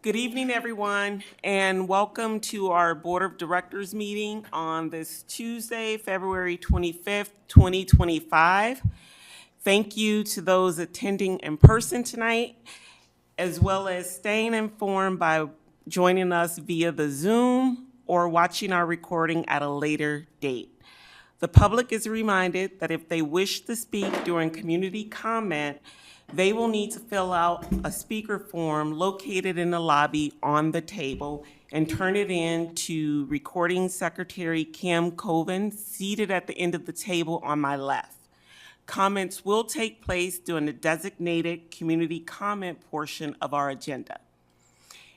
Good evening, everyone, and welcome to our Board of Directors meeting on this Tuesday, February 25th, 2025. Thank you to those attending in person tonight, as well as staying informed by joining us via the Zoom or watching our recording at a later date. The public is reminded that if they wish to speak during community comment, they will need to fill out a speaker form located in the lobby on the table and turn it in to Recording Secretary Kim Coven, seated at the end of the table on my left. Comments will take place during the designated community comment portion of our agenda.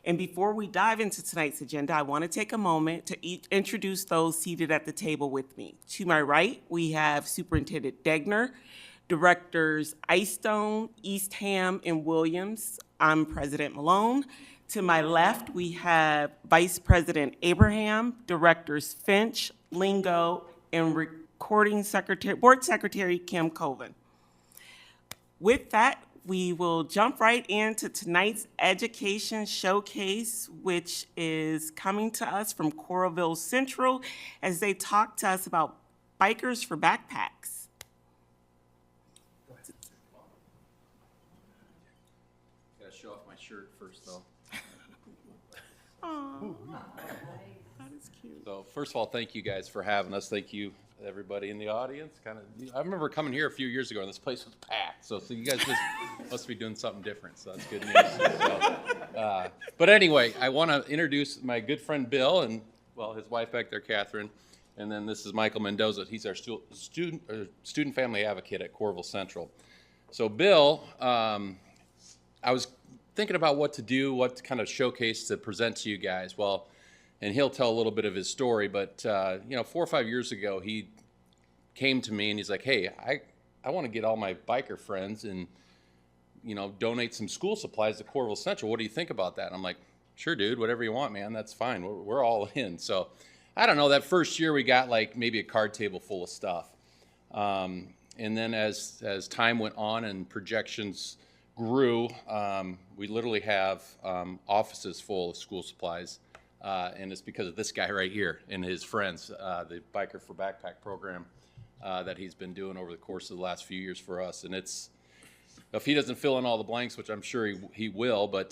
And before we dive into tonight's agenda, I want to take a moment to introduce those seated at the table with me. To my right, we have Superintendent Degner, Directors Icestone, Eastham, and Williams. I'm President Malone. To my left, we have Vice President Abraham, Directors Finch, Lingo, and Board Secretary Kim Coven. With that, we will jump right into tonight's education showcase, which is coming to us from Coralville Central as they talk to us about bikers for backpacks. Gotta show off my shirt first, though. Oh, that is cute. So first of all, thank you guys for having us. Thank you, everybody in the audience. I remember coming here a few years ago and this place was packed. So you guys must be doing something different. So that's good news. But anyway, I want to introduce my good friend Bill and his wife back there, Catherine, and then this is Michael Mendoza. He's our student family advocate at Coralville Central. So Bill, I was thinking about what to do, what kind of showcase to present to you guys. Well, and he'll tell a little bit of his story, but 4 or 5 years ago, he came to me and he's like, hey, I want to get all my biker friends and, donate some school supplies to Coralville Central. What do you think about that? And I'm like, sure, dude, whatever you want, man, that's fine. We're all in. So I don't know, that first year we got like maybe a card table full of stuff. And then as time went on and projections grew, we literally have offices full of school supplies. And it's because of this guy right here and his friends, the Biker for Backpack program that he's been doing over the course of the last few years for us. And if he doesn't fill in all the blanks, which I'm sure he will, but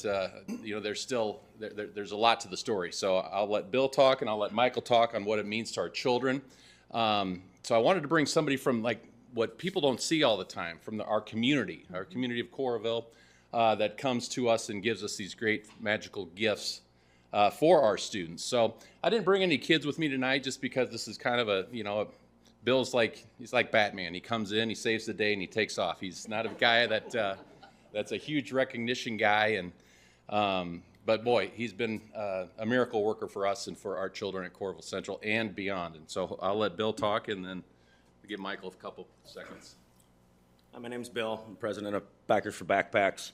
there's still there's a lot to the story. So I'll let Bill talk and I'll let Michael talk on what it means to our children. So I wanted to bring somebody from what people don't see all the time, from our community of Coralville, that comes to us and gives us these great magical gifts for our students. So I didn't bring any kids with me tonight just because this is kind of Bill's he's like Batman. He comes in, he saves the day, and he takes off. He's not a guy that's a huge recognition guy, but boy, he's been a miracle worker for us and for our children at Coralville Central and beyond. And so I'll let Bill talk and then give Michael a couple seconds. My name's Bill. I'm president of Bikers for Backpacks.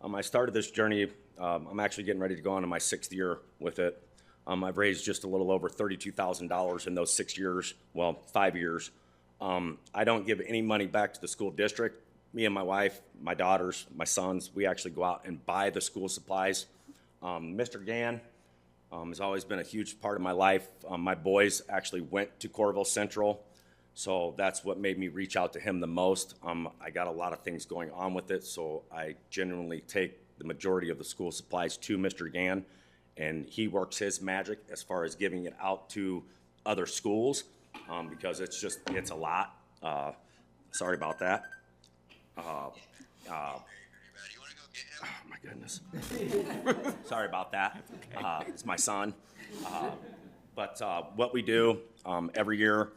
I started this journey. I'm actually getting ready to go on to my 6th year with it. I've raised just a little over $32,000 in those 6 years, 5 years. I don't give any money back to the school district. Me and my wife, my daughters, my sons, we actually go out and buy the school supplies. Mr. Gann has always been a huge part of my life. My boys actually went to Coralville Central, so that's what made me reach out to him the most. I got a lot of things going on with it, so I genuinely take the majority of the school supplies to Mr. Gann, and he works his magic as far as giving it out to other schools, because it's a lot. Sorry about that. Oh my goodness. Sorry about that. It's my son. But what we do every year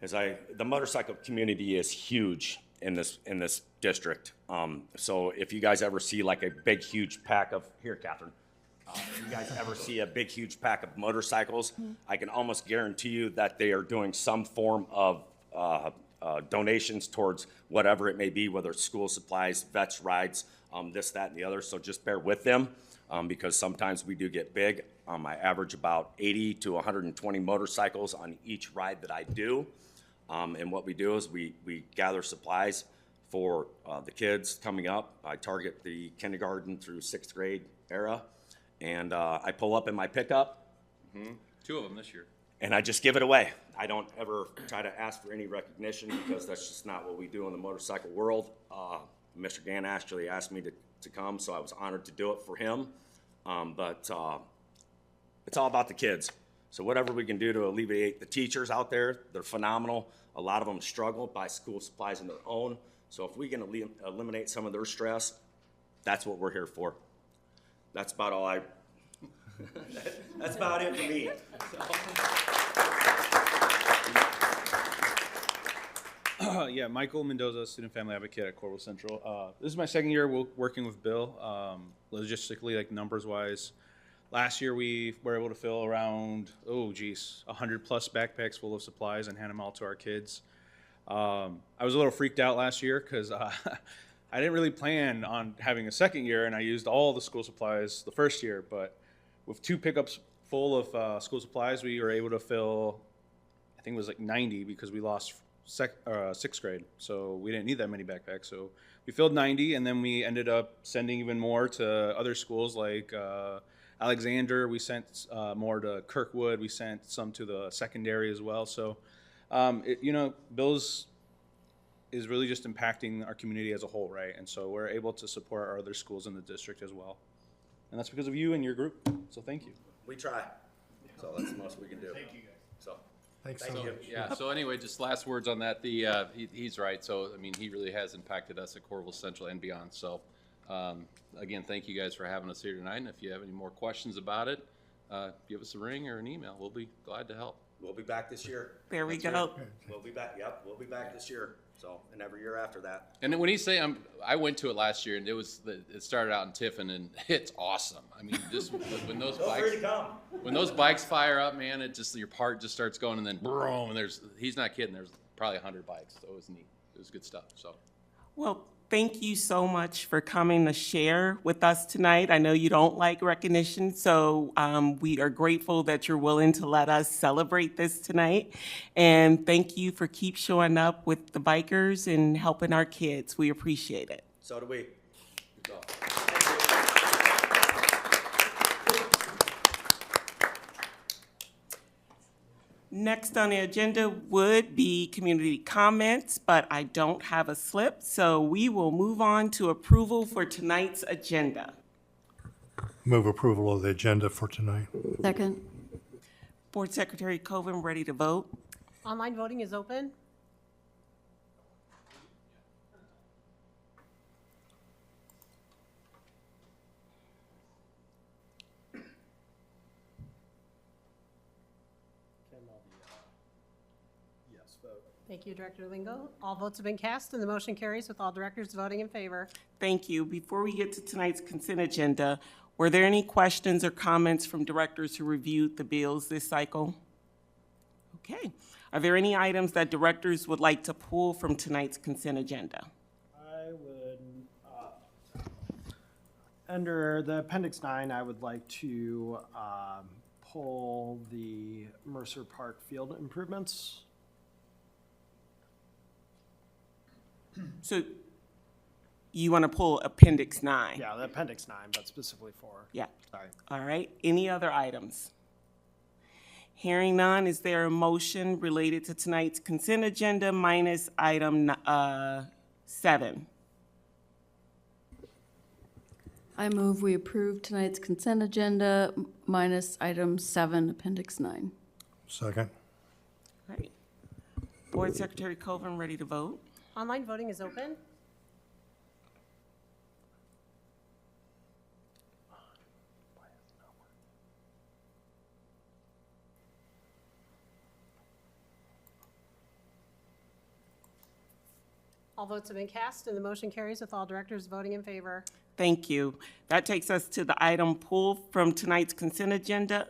is the motorcycle community is huge in this district. So if you guys ever see like a big, huge pack of, here, Catherine, if you guys ever see a big, huge pack of motorcycles, I can almost guarantee you that they are doing some form of donations towards whatever it may be, whether it's school supplies, vets rides, this, that, and the other. So just bear with them because sometimes we do get big. I average about 80 to 120 motorcycles on each ride that I do. And what we do is we gather supplies for the kids coming up. I target the kindergarten through 6th grade era. And I pull up in my pickup, 2 of them this year. and I just give it away. I don't ever try to ask for any recognition because that's just not what we do in the motorcycle world. Mr. Gann actually asked me to come, so I was honored to do it for him. But it's all about the kids. So whatever we can do to alleviate the teachers out there, they're phenomenal. A lot of them struggle, buy school supplies on their own. So if we can eliminate some of their stress, that's what we're here for. That's about all that's about it for me. Yeah, Michael Mendoza, student family advocate at Corval Central. This is my second year working with Bill, logistically, like numbers wise. Last year we were able to fill around, 100 plus backpacks full of supplies and hand them out to our kids. I was a little freaked out last year because I didn't really plan on having a second year, and I used all the school supplies the first year. But with 2 pickups full of school supplies, we were able to fill, I think it was like 90 because we lost sixth grade, so we didn't need that many backpacks. So we filled 90, and then we ended up sending even more to other schools like Alexander. We sent more to Kirkwood. We sent some to the secondary as well. So, Bill's is really just impacting our community as a whole, right? And so we're able to support our other schools in the district as well. And that's because of you and your group. So thank you. We try. So that's the most we can do. Thank you, guys. So. Thanks Thank so you. much. Yeah, so anyway, just last words on that. He's right. So, I mean, he really has impacted us at Corval Central and beyond. So, again, thank you guys for having us here tonight. And if you have any more questions about it, give us a ring or an email. We'll be glad to help. We'll be back this year. There we go. We'll be back. Yep, we'll be back this year. So, and every year after that. And then when he say I went to it last year, and it started out in Tiffin, and it's awesome. I mean, just when those Feel free bikes to come. when those bikes fire up, man, your part just starts going, and then boom, and he's not kidding. There's probably 100 bikes. So it was neat. It was good stuff. So. Well, thank you so much for coming to share with us tonight. I know you don't like recognition, so we are grateful that you're willing to let us celebrate this tonight. And thank you for keep showing up with the bikers and helping our kids. We appreciate it. So do we. Good job. Next on the agenda would be community comments, but I don't have a slip, so we will move on to approval for tonight's agenda. Move approval of the agenda for tonight. Second. Board Secretary Coven, ready to vote? Online voting is open. Thank you, Director Lingo. All votes have been cast, and the motion carries with all directors voting in favor. Thank you. Before we get to tonight's consent agenda, were there any questions or comments from directors who reviewed the bills this cycle? Okay. Are there any items that directors would like to pull from tonight's consent agenda? I would, under the Appendix 9, I would like to pull the Mercer Park field improvements. So you want to pull Appendix 9? Yeah, the Appendix 9, but specifically for. Yeah. Sorry. All right. Any other items? Hearing none, is there a motion related to tonight's consent agenda minus item 7? I move we approve tonight's consent agenda minus item 7, Appendix 9. Second. All right. Board Secretary Coven, ready to vote? Online voting is open. All votes have been cast, and the motion carries with all directors voting in favor. Thank you. That takes us to the item pulled from tonight's consent agenda,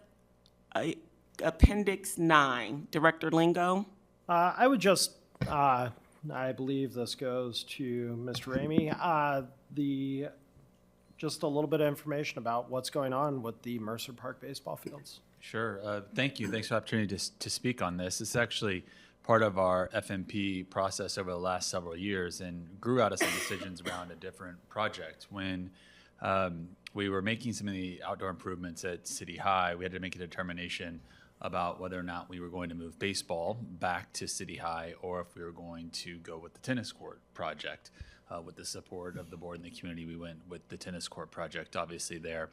Appendix 9. Director Lingo? I would just, I believe this goes to Mr. Ramey, just a little bit of information about what's going on with the Mercer Park baseball fields. Sure. Thank you. Thanks for the opportunity to speak on this. It's actually part of our FMP process over the last several years and grew out of some decisions around a different project. When We were making some of the outdoor improvements at City High. We had to make a determination about whether or not we were going to move baseball back to City High or if we were going to go with the tennis court project. With the support of the board and the community, we went with the tennis court project, obviously there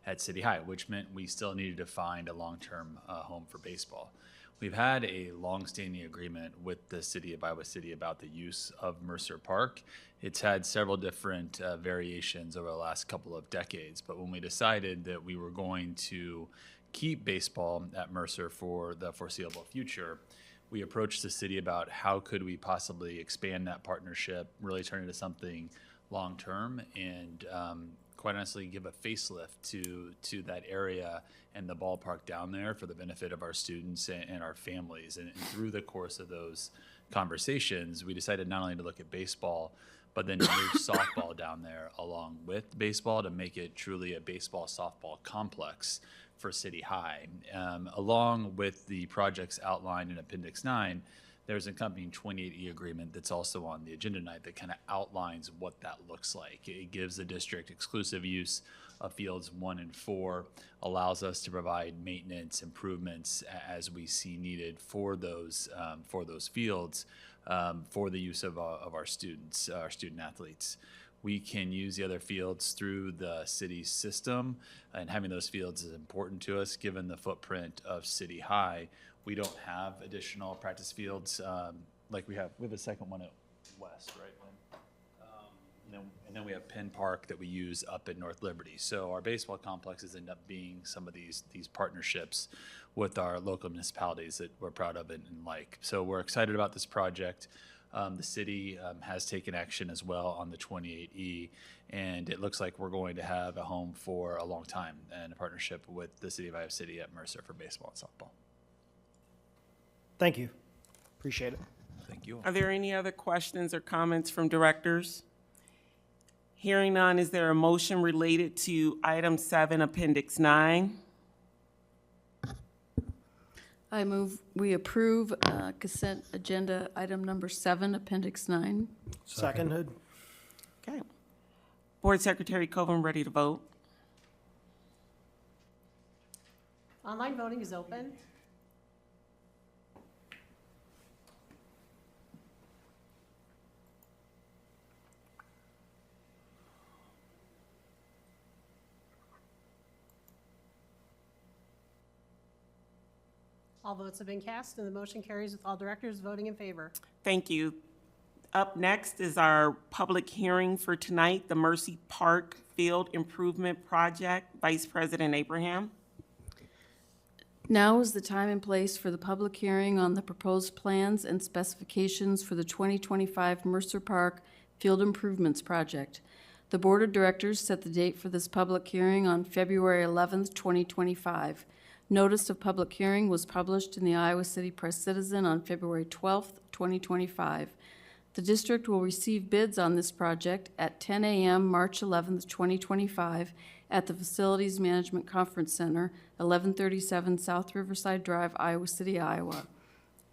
at City High, which meant we still needed to find a long-term home for baseball. We've had a long-standing agreement with the city of Iowa City about the use of Mercer Park. It's had several different variations over the last couple of decades, but when we decided that we were going to keep baseball at Mercer for the foreseeable future, we approached the city about how could we possibly expand that partnership, really turn it into something long-term, and quite honestly give a facelift to that area and the ballpark down there for the benefit of our students and our families. And through the course of those conversations, we decided not only to look at baseball, but then to move softball down there along with baseball to make it truly a baseball-softball complex for City High. Along with the projects outlined in Appendix 9, there's an accompanying 28E agreement that's also on the agenda tonight that kind of outlines what that looks like. It gives the district exclusive use of fields 1 and 4, allows us to provide maintenance improvements as we see needed for those fields for the use of our students, our student athletes. We can use the other fields through the city's system, and having those fields is important to us given the footprint of City High. We don't have additional practice fields like we have a second one at West, right, Lynn? And then we have Penn Park that we use up at North Liberty. So our baseball complexes end up being some of these partnerships with our local municipalities that we're proud of and like. So we're excited about this project. The city has taken action as well on the 28E, and it looks like we're going to have a home for a long time and a partnership with the city of Iowa City at Mercer for baseball and softball. Thank you. Appreciate it. Thank you all. Are there any other questions or comments from directors? Hearing none, is there a motion related to item 7, Appendix 9? I move we approve consent agenda item number 7, Appendix 9. Seconded. Okay. Board Secretary Coven, ready to vote? Online voting is open. All votes have been cast, and the motion carries with all directors voting in favor. Thank you. Up next is our public hearing for tonight, the Mercy Park Field Improvement Project. Vice President Abraham. Now is the time and place for the public hearing on the proposed plans and specifications for the 2025 Mercer Park Field Improvements Project. The Board of Directors set the date for this public hearing on February 11th, 2025. Notice of public hearing was published in the Iowa City Press-Citizen on February 12th, 2025. The district will receive bids on this project at 10 a.m. March 11th, 2025 at the Facilities Management Conference Center, 1137 South Riverside Drive, Iowa City, Iowa.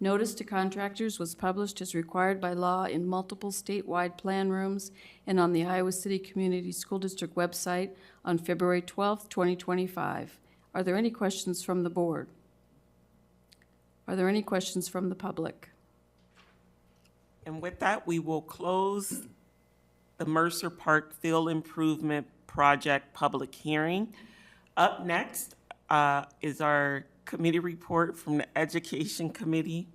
Notice to contractors was published as required by law in multiple statewide plan rooms and on the Iowa City Community School District website on February 12th, 2025. Are there any questions from the board? Are there any questions from the public? And with that, we will close the Mercer Park Field Improvement Project public hearing. Up next is our committee report from the Education Committee.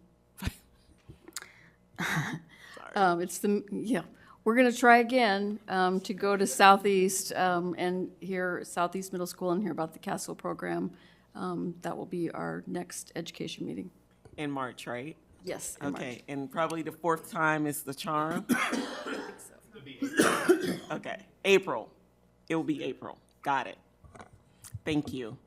We're going to try again to go to Southeast and hear Southeast Middle School and hear about the Castle program. That will be our next education meeting. In March, right? Yes. in March. Okay, and probably the 4th time is the charm? Okay, April. It will be April. Got it. Thank you.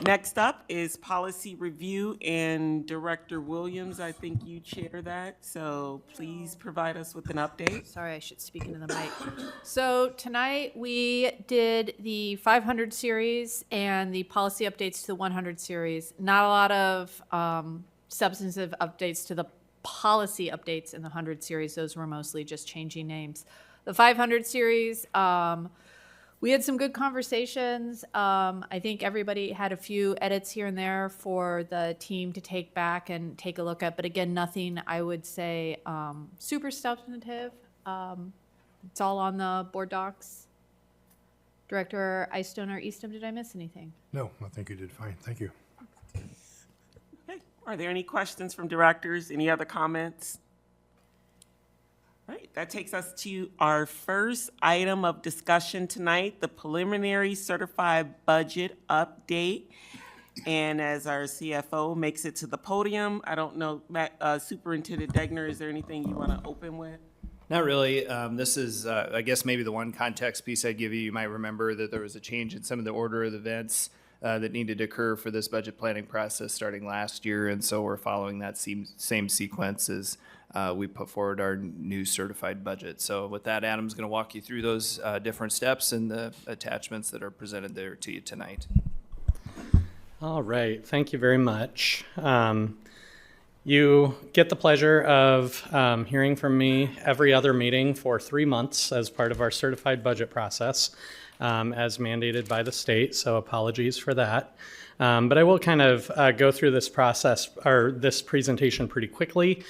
Next up is policy review, and Director Williams, I think you chair that, so please provide us with an update. Sorry, I should speak into the mic. So tonight, we did the 500 series and the policy updates to the 100 series. Not a lot of substantive updates to the policy updates in the 100 series. Those were mostly just changing names. The 500 series, we had some good conversations. I think everybody had a few edits here and there for the team to take back and take a look at. But again, nothing I would say super substantive. It's all on the board docs. Director Eystone or Eastham, did I miss anything? No, I think you did fine. Thank you. Okay. Are there any questions from directors? Any other comments? All right, that takes us to our first item of discussion tonight, the preliminary certified budget update. And as our CFO makes it to the podium, I don't know, Superintendent Degner, is there anything you want to open with? Not really. This is, I guess, maybe the one context piece I'd give you. You might remember that there was a change in some of the order of events that needed to occur for this budget planning process starting last year, and so we're following that same sequence as we put forward our new certified budget. So with that, Adam's going to walk you through those different steps and the attachments that are presented there to you tonight. All right, thank you very much. You get the pleasure of hearing from me every other meeting for 3 months as part of our certified budget process, as mandated by the state, so apologies for that. But I will kind of go through this process or this presentation pretty quickly.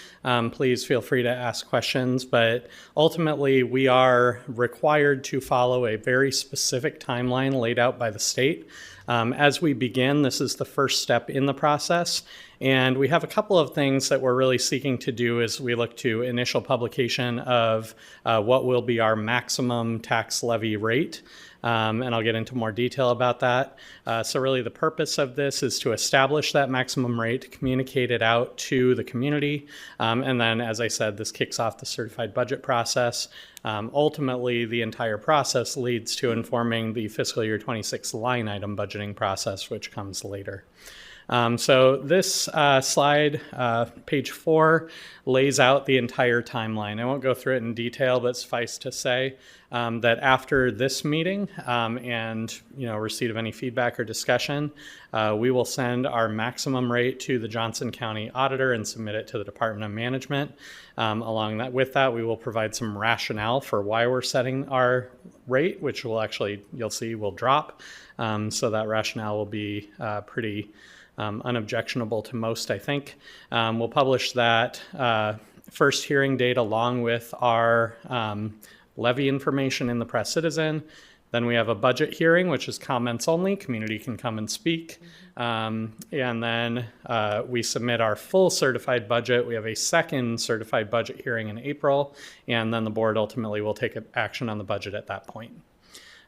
Please feel free to ask questions, but ultimately we are required to follow a very specific timeline laid out by the state. As we begin, this is the first step in the process, and we have a couple of things that we're really seeking to do as we look to initial publication of what will be our maximum tax levy rate. And I'll get into more detail about that. So really the purpose of this is to establish that maximum rate, communicate it out to the community, and then, as I said, this kicks off the certified budget process. Ultimately, the entire process leads to informing the fiscal year 26 line item budgeting process, which comes later. So this slide, page 4, lays out the entire timeline. I won't go through it in detail, but suffice to say that after this meeting and receipt of any feedback or discussion, we will send our maximum rate to the Johnson County Auditor and submit it to the Department of Management. With that, we will provide some rationale for why we're setting our rate, which will actually, you'll see, will drop. So that rationale will be pretty unobjectionable to most, I think. We'll publish that first hearing date along with our levy information in the Press Citizen. Then we have a budget hearing, which is comments only. Community can come and speak. And then we submit our full certified budget. We have a second certified budget hearing in April, and then the board ultimately will take action on the budget at that point.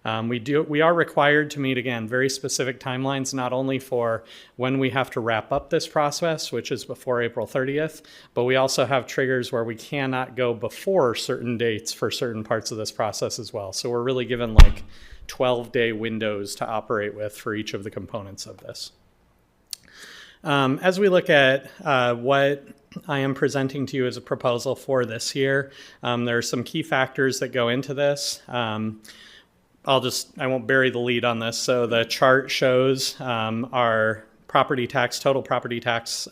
We are required to meet, again, very specific timelines, not only for when we have to wrap up this process, which is before April 30th, but we also have triggers where we cannot go before certain dates for certain parts of this process as well. So we're really given like 12-day windows to operate with for each of the components of this. As we look at what I am presenting to you as a proposal for this year, there are some key factors that go into this. I won't bury the lead on this. So the chart shows our total property tax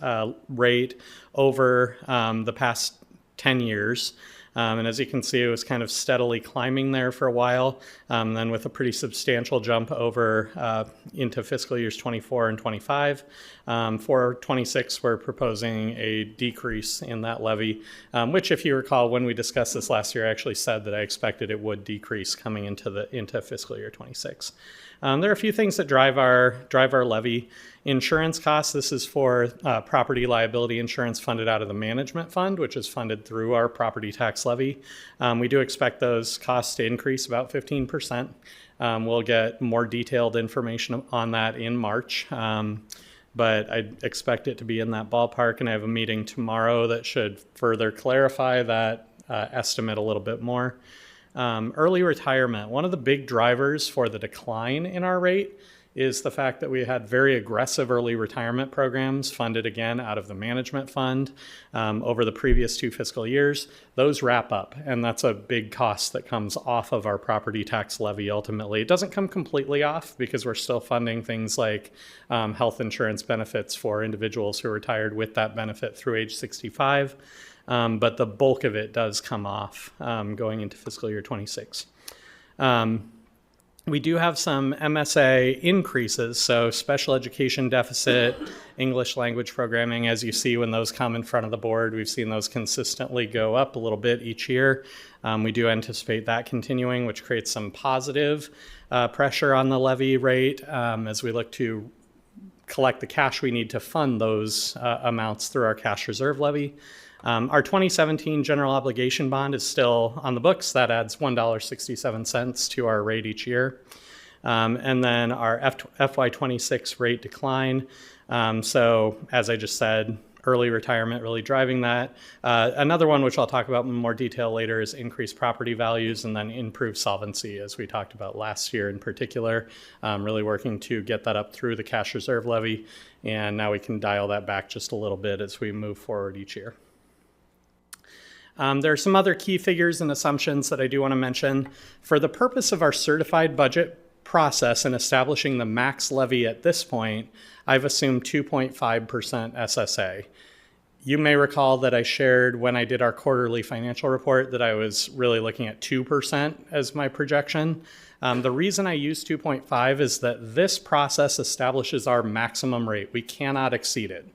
rate over the past 10 years. And as you can see, it was kind of steadily climbing there for a while, then with a pretty substantial jump over into fiscal years 24 and 25. For 26, we're proposing a decrease in that levy, which, if you recall, when we discussed this last year, I actually said that I expected it would decrease coming into fiscal year 26. There are a few things that drive our levy. Insurance costs, this is for property liability insurance funded out of the management fund, which is funded through our property tax levy. We do expect those costs to increase about 15%. We'll get more detailed information on that in March, but I expect it to be in that ballpark, and I have a meeting tomorrow that should further clarify that estimate a little bit more. Early retirement, one of the big drivers for the decline in our rate is the fact that we had very aggressive early retirement programs funded again out of the management fund over the previous 2 fiscal years. Those wrap up, and that's a big cost that comes off of our property tax levy ultimately. It doesn't come completely off because we're still funding things like health insurance benefits for individuals who are retired with that benefit through age 65. But the bulk of it does come off going into fiscal year 26. We do have some MSA increases, so special education deficit, English language programming, as you see when those come in front of the board, we've seen those consistently go up a little bit each year. We do anticipate that continuing, which creates some positive pressure on the levy rate as we look to collect the cash we need to fund those amounts through our cash reserve levy. Our 2017 general obligation bond is still on the books. That adds $1.67 to our rate each year. And then our FY26 rate decline. So as I just said, early retirement really driving that. Another one, which I'll talk about in more detail later, is increased property values and then improved solvency, as we talked about last year in particular, really working to get that up through the cash reserve levy. And now we can dial that back just a little bit as we move forward each year. There are some other key figures and assumptions that I do want to mention. For the purpose of our certified budget process and establishing the max levy at this point, I've assumed 2.5% SSA. You may recall that I shared when I did our quarterly financial report that I was really looking at 2% as my projection. The reason I use 2.5 is that this process establishes our maximum rate. We cannot exceed it.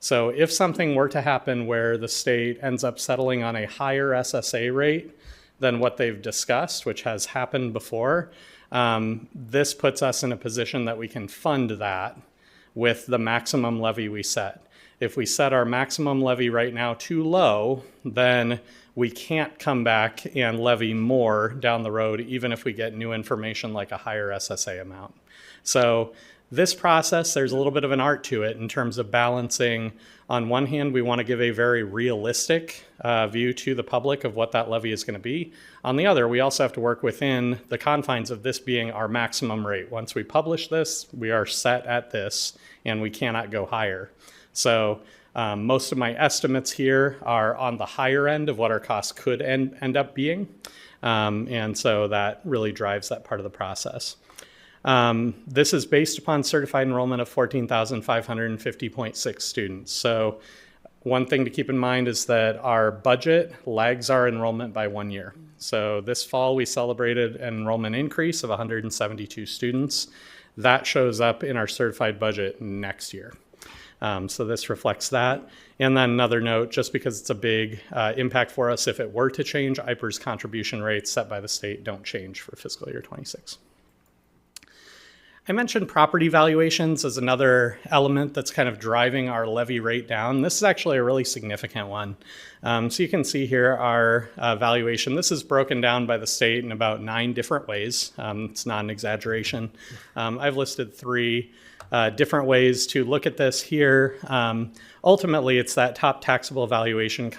So if something were to happen where the state ends up settling on a higher SSA rate than what they've discussed, which has happened before, this puts us in a position that we can fund that with the maximum levy we set. If we set our maximum levy right now too low, then we can't come back and levy more down the road, even if we get new information like a higher SSA amount. So this process, there's a little bit of an art to it in terms of balancing. On one hand, we want to give a very realistic view to the public of what that levy is going to be. On the other, we also have to work within the confines of this being our maximum rate. Once we publish this, we are set at this, and we cannot go higher. So most of my estimates here are on the higher end of what our costs could end up being. And so that really drives that part of the process. This is based upon certified enrollment of 14,550.6 students. So one thing to keep in mind is that our budget lags our enrollment by 1 year. So this fall we celebrated an enrollment increase of 172 students. That shows up in our certified budget next year. So this reflects that. And then another note, just because it's a big impact for us, if it were to change, IPER's contribution rates set by the state don't change for fiscal year 26. I mentioned property valuations as another element that's kind of driving our levy rate down. This is actually a really significant one. So you can see here our valuation. This is broken down by the state in about 9 different ways. It's not an exaggeration. I've listed 3 different ways to look at this here. Ultimately, it's that top taxable valuation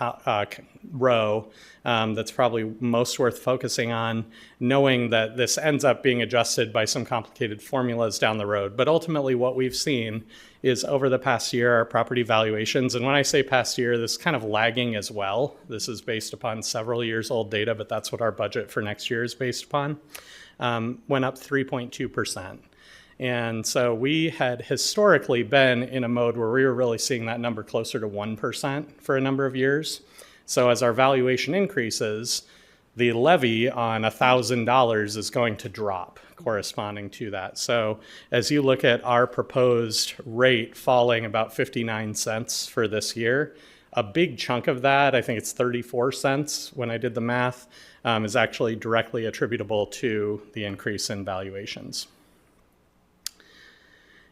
row that's probably most worth focusing on, knowing that this ends up being adjusted by some complicated formulas down the road. But ultimately, what we've seen is over the past year, our property valuations, and when I say past year, this is kind of lagging as well. This is based upon several years old data, but that's what our budget for next year is based upon, went up 3.2%. And so we had historically been in a mode where we were really seeing that number closer to 1% for a number of years. So as our valuation increases, the levy on $1,000 is going to drop corresponding to that. So as you look at our proposed rate falling about 59 cents for this year, a big chunk of that, I think it's 34 cents when I did the math, is actually directly attributable to the increase in valuations.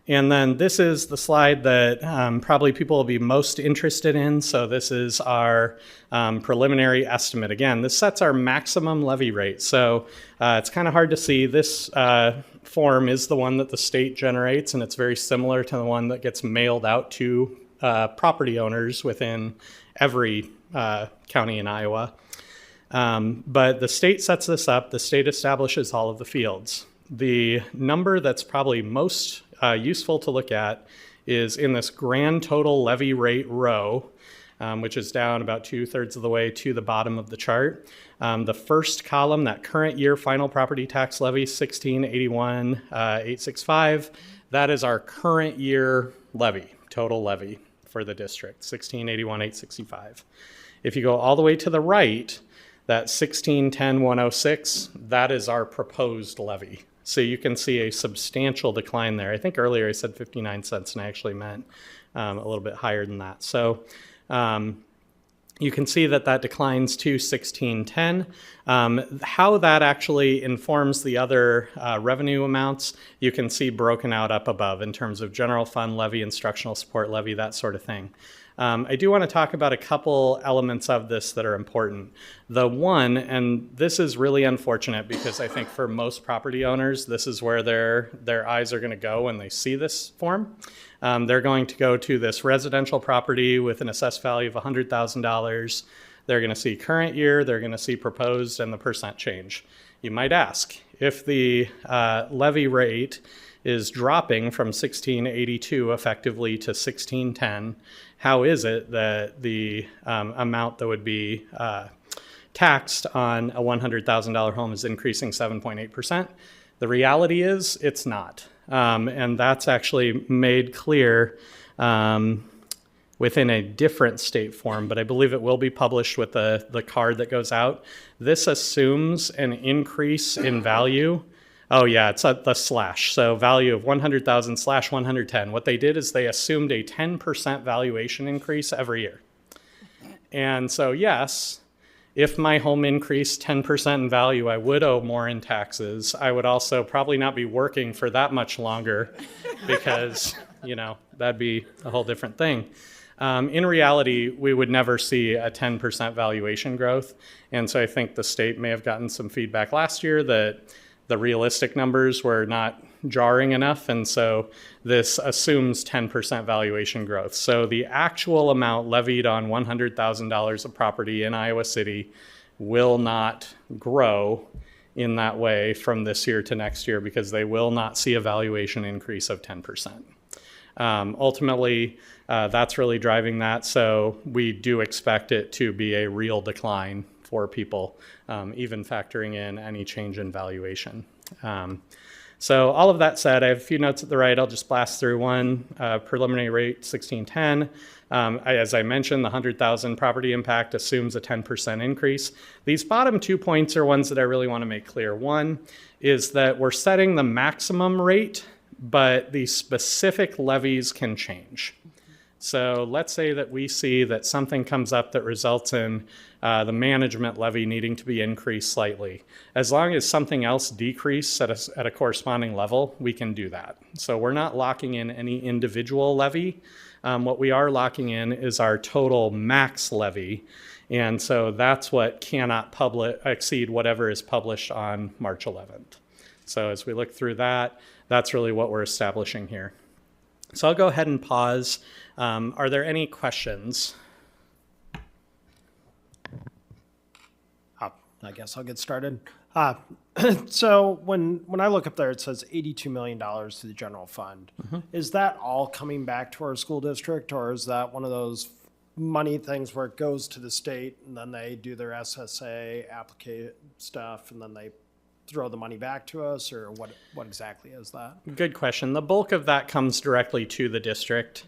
And then this is the slide that probably people will be most interested in. So this is our preliminary estimate. Again, this sets our maximum levy rate. So it's kind of hard to see. This form is the one that the state generates, and it's very similar to the one that gets mailed out to property owners within every county in Iowa. But the state sets this up. The state establishes all of the fields. The number that's probably most useful to look at is in this grand total levy rate row, which is down about 2/3 of the way to the bottom of the chart. The first column, that current year final property tax levy, 1681,865, that is our current year levy, total levy for the district, 1681,865. If you go all the way to the right, that 1610,106, that is our proposed levy. So you can see a substantial decline there. I think earlier I said 59 cents and I actually meant a little bit higher than that. So you can see that that declines to 1610. How that actually informs the other revenue amounts, you can see broken out up above in terms of general fund levy, instructional support levy, that sort of thing. I do want to talk about a couple elements of this that are important. The one, and this is really unfortunate because I think for most property owners, this is where their eyes are going to go when they see this form. They're going to go to this residential property with an assessed value of $100,000. They're going to see current year, they're going to see proposed, and the percent change. You might ask, if the levy rate is dropping from 1682 effectively to 1610, how is it that the amount that would be taxed on a $100,000 home is increasing 7.8%? The reality is it's not. And that's actually made clear within a different state form, but I believe it will be published with the card that goes out. This assumes an increase in value. Oh yeah, it's the slash. So value of 100,000 slash 110. What they did is they assumed a 10% valuation increase every year. And so yes, if my home increased 10% in value, I would owe more in taxes. I would also probably not be working for that much longer because, that'd be a whole different thing. In reality, we would never see a 10% valuation growth. And so I think the state may have gotten some feedback last year that the realistic numbers were not jarring enough. And so this assumes 10% valuation growth. So the actual amount levied on $100,000 of property in Iowa City will not grow in that way from this year to next year because they will not see a valuation increase of 10%. Ultimately, that's really driving that. So we do expect it to be a real decline for people, even factoring in any change in valuation. So all of that said, I have a few notes at the right. I'll just blast through one. Preliminary rate 1610. As I mentioned, the 100,000 property impact assumes a 10% increase. These bottom 2 points are ones that I really want to make clear. One is that we're setting the maximum rate, but the specific levies can change. So let's say that we see that something comes up that results in the management levy needing to be increased slightly. As long as something else decreases at a corresponding level, we can do that. So we're not locking in any individual levy. What we are locking in is our total max levy. And so that's what cannot exceed whatever is published on March 11th. So as we look through that, that's really what we're establishing here. So I'll go ahead and pause. Are there any questions? I guess I'll get started. So when I look up there, it says $82 million to the general fund. Is that all coming back to our school district, or is that one of those money things where it goes to the state and then they do their SSA applicate stuff and then they throw the money back to us, or what exactly is that? Good question. The bulk of that comes directly to the district.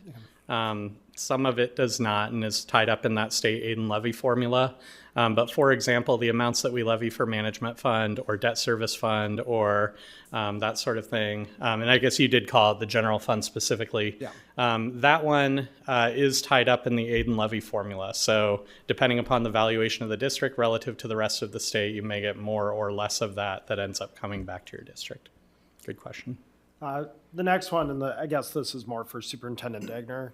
Some of it does not and is tied up in that state aid and levy formula. But for example, the amounts that we levy for management fund or debt service fund or that sort of thing, and I guess you did call it the general fund specifically, that one is tied up in the aid and levy formula. So depending upon the valuation of the district relative to the rest of the state, you may get more or less of that ends up coming back to your district. Good question. The next one, and I guess this is more for Superintendent Degner,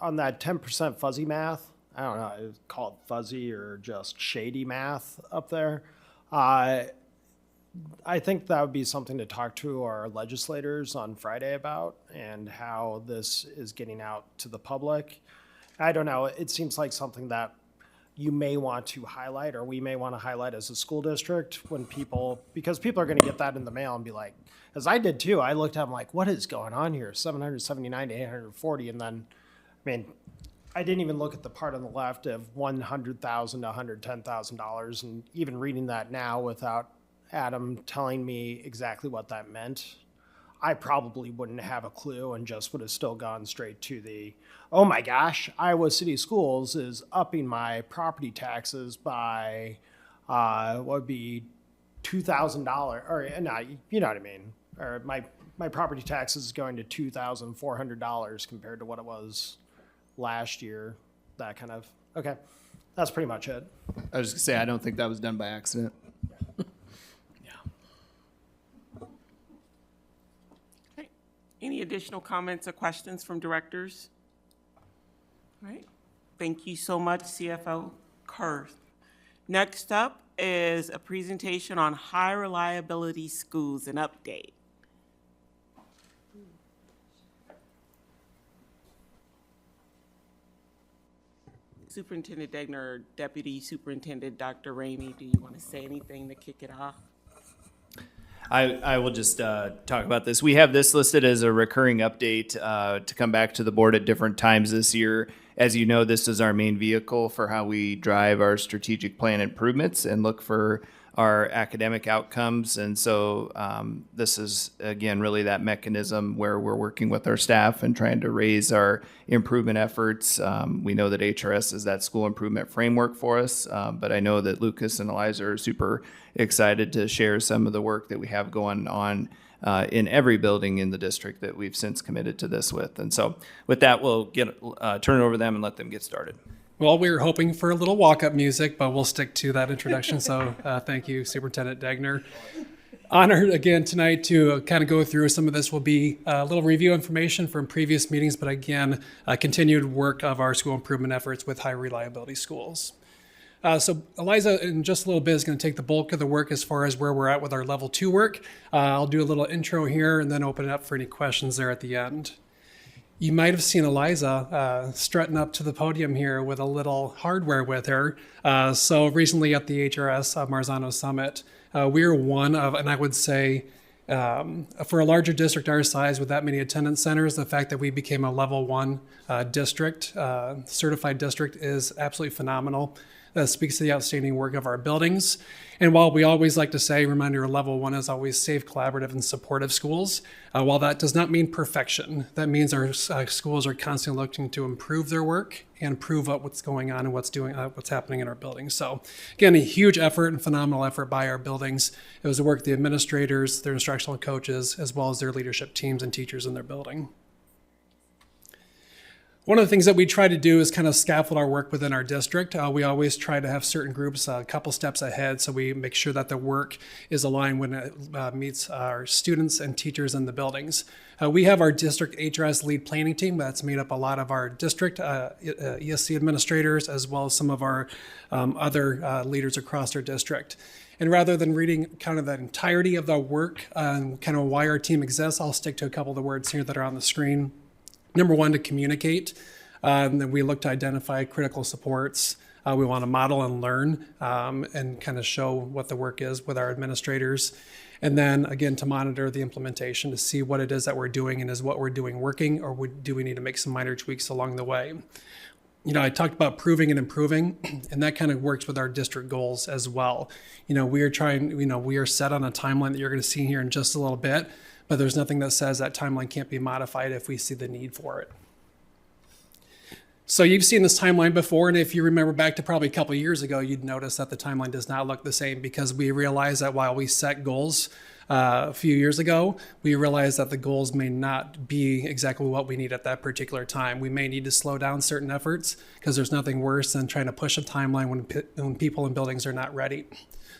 on that 10% fuzzy math, I don't know, it's called fuzzy or just shady math up there. I think that would be something to talk to our legislators on Friday about and how this is getting out to the public. I don't know, it seems like something that you may want to highlight, or we may want to highlight as a school district because people are going to get that in the mail and be like, as I did too, I looked at them like, what is going on here? 779 to 840. And then, I didn't even look at the part on the left of $100,000 to $110,000. And even reading that now without Adam telling me exactly what that meant, I probably wouldn't have a clue and just would have still gone straight to oh my gosh, Iowa City Schools is upping my property taxes by, what would be $2,000, or no, you know what I mean. Or my property tax is going to $2,400 compared to what it was last year. That kind of, okay, that's pretty much it. I was just gonna say, I don't think that was done by accident. Okay. Any additional comments or questions from directors? All right. Thank you so much, CFO Kurth. Next up is a presentation on high reliability schools, an update. Superintendent Degner, Deputy Superintendent Dr. Ramey, do you want to say anything to kick it off? I will just talk about this. We have this listed as a recurring update to come back to the board at different times this year. As you know, this is our main vehicle for how we drive our strategic plan improvements and look for our academic outcomes. And so this is, again, really that mechanism where we're working with our staff and trying to raise our improvement efforts. We know that HRS is that school improvement framework for us, but I know that Lucas and Eliza are super excited to share some of the work that we have going on in every building in the district that we've since committed to this with. And so with that, we'll turn it over to them and let them get started. Well, we were hoping for a little walk-up music, but we'll stick to that introduction. So thank you, Superintendent Degner. Honored again tonight to kind of go through some of this. Will be a little review information from previous meetings, but again, continued work of our school improvement efforts with high reliability schools. So Eliza, in just a little bit, is going to take the bulk of the work as far as where we're at with our level 2 work. I'll do a little intro here and then open it up for any questions there at the end. You might have seen Eliza strutting up to the podium here with a little hardware with her. So recently at the HRS Marzano Summit, we're one of, and I would say, for a larger district our size with that many attendance centers, the fact that we became a level 1 district, certified district, is absolutely phenomenal. That speaks to the outstanding work of our buildings. And while we always like to say, reminder, level 1 is always safe, collaborative, and supportive schools, while that does not mean perfection, that means our schools are constantly looking to improve their work and prove up what's going on and what's happening in our buildings. So again, a huge effort and phenomenal effort by our buildings. It was the work of the administrators, their instructional coaches, as well as their leadership teams and teachers in their building. One of the things that we try to do is kind of scaffold our work within our district. We always try to have certain groups a couple steps ahead, so we make sure that the work is aligned when it meets our students and teachers in the buildings. We have our district HRS lead planning team that's made up a lot of our district ESC administrators, as well as some of our other leaders across our district. And rather than reading kind of the entirety of the work and kind of why our team exists, I'll stick to a couple of the words here that are on the screen. Number 1, to communicate. Then we look to identify critical supports. We want to model and learn and kind of show what the work is with our administrators. And then again, to monitor the implementation to see what it is that we're doing and is what we're doing working, or do we need to make some minor tweaks along the way. You know, I talked about proving and improving, and that kind of works with our district goals as well. You know, we are set on a timeline that you're going to see here in just a little bit, but there's nothing that says that timeline can't be modified if we see the need for it. So you've seen this timeline before, and if you remember back to probably a couple of years ago, you'd notice that the timeline does not look the same, because we realized that while we set goals a few years ago, we realized that the goals may not be exactly what we need at that particular time. We may need to slow down certain efforts, because there's nothing worse than trying to push a timeline when people and buildings are not ready.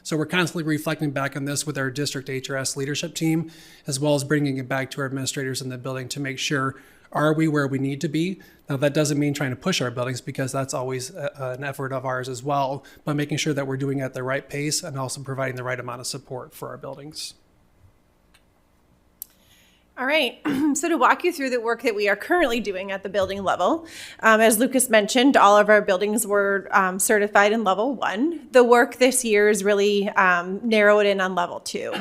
So we're constantly reflecting back on this with our district HRS leadership team, as well as bringing it back to our administrators in the building to make sure, are we where we need to be? Now, that doesn't mean trying to push our buildings, because that's always an effort of ours as well, but making sure that we're doing it at the right pace and also providing the right amount of support for our buildings. All right, so to walk you through the work that we are currently doing at the building level, as Lucas mentioned, all of our buildings were certified in level 1. The work this year is really narrowed in on level 2.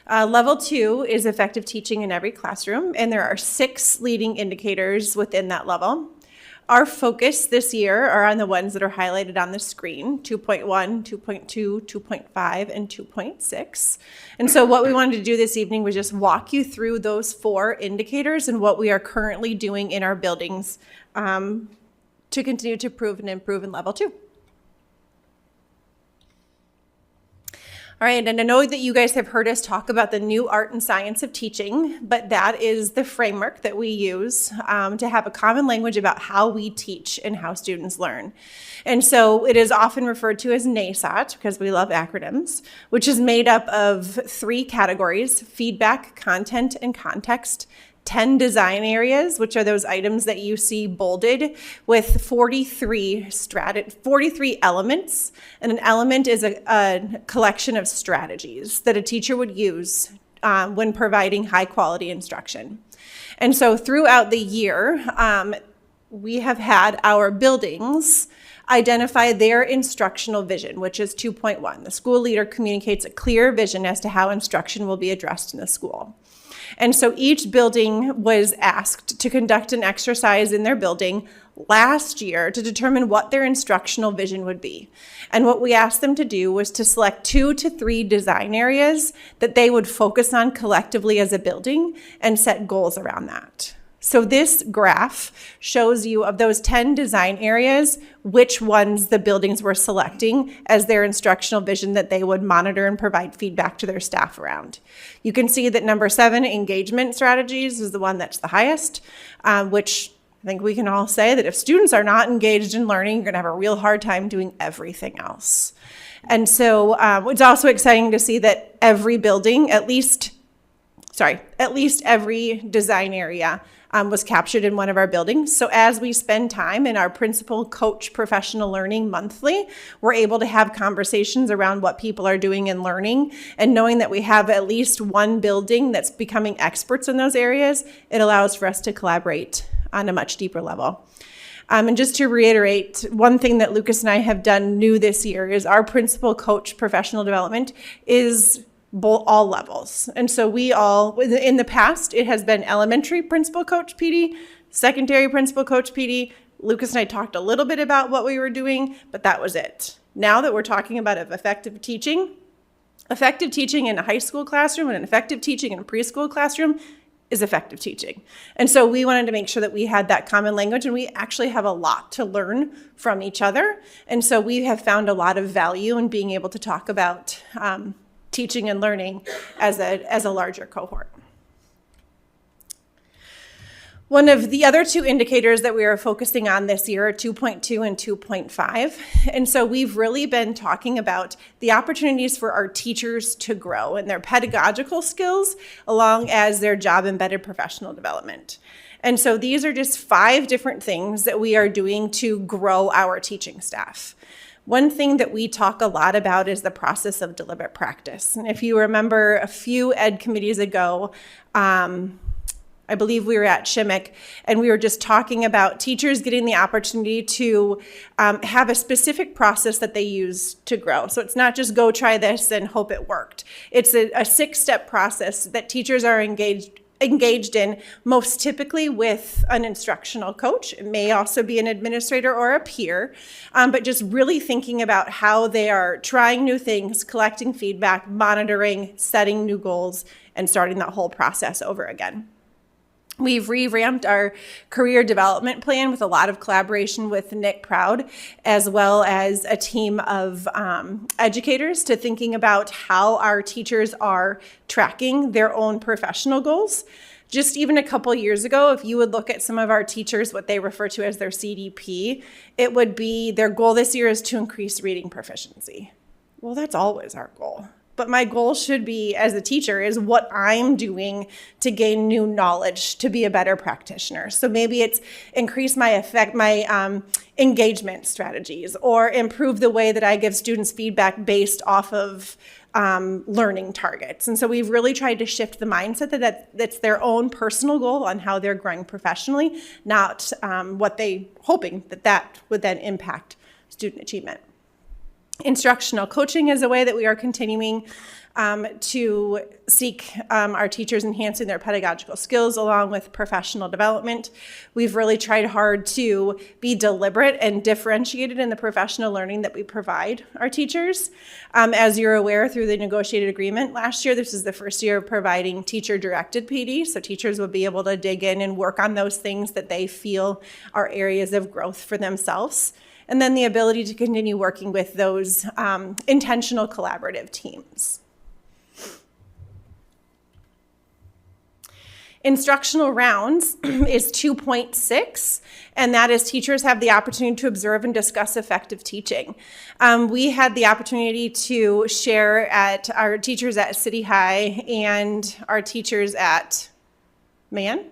Level 2 is effective teaching in every classroom, and there are 6 leading indicators within that level. Our focus this year are on the ones that are highlighted on the screen, 2.1, 2.2, 2.5, and 2.6. And so what we wanted to do this evening was just walk you through those 4 indicators and what we are currently doing in our buildings to continue to improve in level 2. All right, and I know that you guys have heard us talk about the new art and science of teaching, but that is the framework that we use to have a common language about how we teach and how students learn. And so it is often referred to as NASAT, because we love acronyms, which is made up of 3 categories: feedback, content, and context. 10 design areas, which are those items that you see bolded, with 43 elements. And an element is a collection of strategies that a teacher would use when providing high quality instruction. And so throughout the year, we have had our buildings identify their instructional vision, which is 2.1. The school leader communicates a clear vision as to how instruction will be addressed in the school. And so each building was asked to conduct an exercise in their building last year to determine what their instructional vision would be. And what we asked them to do was to select 2 to 3 design areas that they would focus on collectively as a building and set goals around that. So this graph shows you, of those 10 design areas, which ones the buildings were selecting as their instructional vision that they would monitor and provide feedback to their staff around. You can see that number 7, engagement strategies, is the one that's the highest, which I think we can all say that if students are not engaged in learning, you're going to have a real hard time doing everything else. And so it's also exciting to see that every building, at least every design area was captured in one of our buildings. So as we spend time in our principal coach professional learning monthly, we're able to have conversations around what people are doing in learning, and knowing that we have at least one building that's becoming experts in those areas, it allows for us to collaborate on a much deeper level. And just to reiterate, one thing that Lucas and I have done new this year is our principal coach professional development is all levels. And so we all, in the past, it has been elementary principal coach PD, secondary principal coach PD. Lucas and I talked a little bit about what we were doing, but that was it. Now that we're talking about effective teaching in a high school classroom and an effective teaching in a preschool classroom is effective teaching. And so we wanted to make sure that we had that common language, and we actually have a lot to learn from each other. And so we have found a lot of value in being able to talk about teaching and learning as a larger cohort. One of the other 2 indicators that we are focusing on this year are 2.2 and 2.5. And so we've really been talking about the opportunities for our teachers to grow in their pedagogical skills, along as their job-embedded professional development. And so these are just 5 different things that we are doing to grow our teaching staff. One thing that we talk a lot about is the process of deliberate practice. And if you remember a few ed committees ago, I believe we were at Shimmick, and we were just talking about teachers getting the opportunity to have a specific process that they use to grow. So it's not just go try this and hope it worked. It's a 6-step process that teachers are engaged in, most typically with an instructional coach. It may also be an administrator or a peer, but just really thinking about how they are trying new things, collecting feedback, monitoring, setting new goals, and starting that whole process over again. We've revamped our career development plan with a lot of collaboration with Nick Proud, as well as a team of educators, to thinking about how our teachers are tracking their own professional goals. Just even a couple years ago, if you would look at some of our teachers, what they refer to as their CDP, it would be their goal this year is to increase reading proficiency. Well, that's always our goal. But my goal should be, as a teacher, is what I'm doing to gain new knowledge to be a better practitioner. So maybe it's increase my engagement strategies, or improve the way that I give students feedback based off of learning targets. And so we've really tried to shift the mindset that's their own personal goal on how they're growing professionally, not hoping that would then impact student achievement. Instructional coaching is a way that we are continuing to seek our teachers enhancing their pedagogical skills along with professional development. We've really tried hard to be deliberate and differentiated in the professional learning that we provide our teachers. As you're aware, through the negotiated agreement last year, this is the first year of providing teacher-directed PD, so teachers will be able to dig in and work on those things that they feel are areas of growth for themselves. and then the ability to continue working with those intentional collaborative teams. Instructional rounds is 2.6, and that is teachers have the opportunity to observe and discuss effective teaching. We had the opportunity to share at our teachers at City High and our teachers at Mann,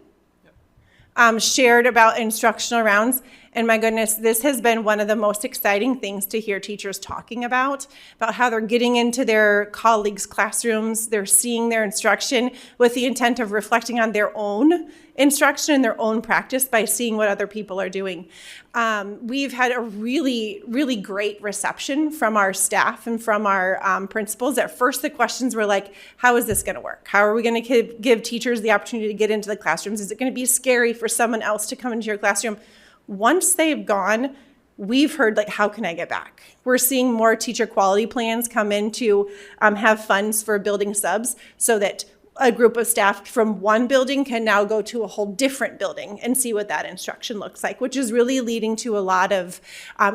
shared about instructional rounds. And my goodness, this has been one of the most exciting things to hear teachers talking about how they're getting into their colleagues' classrooms, they're seeing their instruction with the intent of reflecting on their own instruction and their own practice by seeing what other people are doing. We've had a really, really great reception from our staff and from our principals. At first, the questions were like, how is this going to work? How are we going to give teachers the opportunity to get into the classrooms? Is it going to be scary for someone else to come into your classroom? Once they've gone, we've heard, like, how can I get back? We're seeing more teacher quality plans come in to have funds for building subs so that a group of staff from one building can now go to a whole different building and see what that instruction looks like, which is really leading to a lot of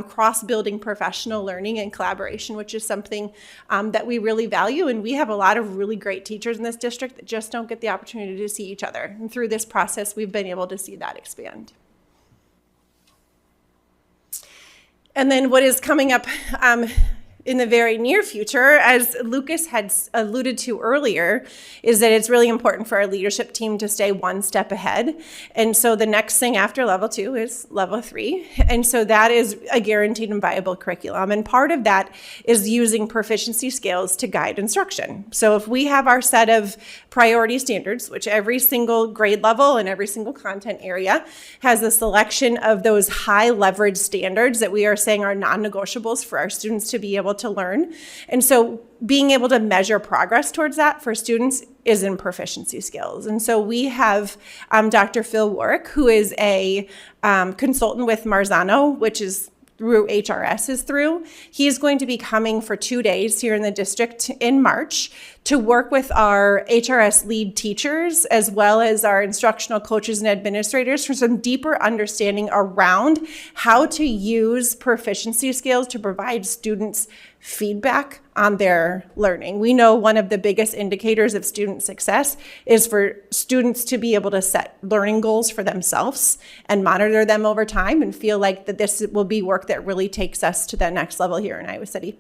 cross-building professional learning and collaboration, which is something that we really value. And we have a lot of really great teachers in this district that just don't get the opportunity to see each other. And through this process, we've been able to see that expand. And then what is coming up in the very near future, as Lucas had alluded to earlier, is that it's really important for our leadership team to stay one step ahead. And so the next thing after level 2 is level 3. And so that is a guaranteed and viable curriculum. And part of that is using proficiency scales to guide instruction. So if we have our set of priority standards, which every single grade level and every single content area has a selection of those high leverage standards that we are saying are non-negotiables for our students to be able to learn. And so being able to measure progress towards that for students is in proficiency skills. And so we have Dr. Phil Warwick, who is a consultant with Marzano, which is through HRS is through. He's going to be coming for 2 days here in the district in March to work with our HRS lead teachers as well as our instructional coaches and administrators for some deeper understanding around how to use proficiency skills to provide students feedback on their learning. We know one of the biggest indicators of student success is for students to be able to set learning goals for themselves and monitor them over time and feel like that this will be work that really takes us to that next level here in Iowa City.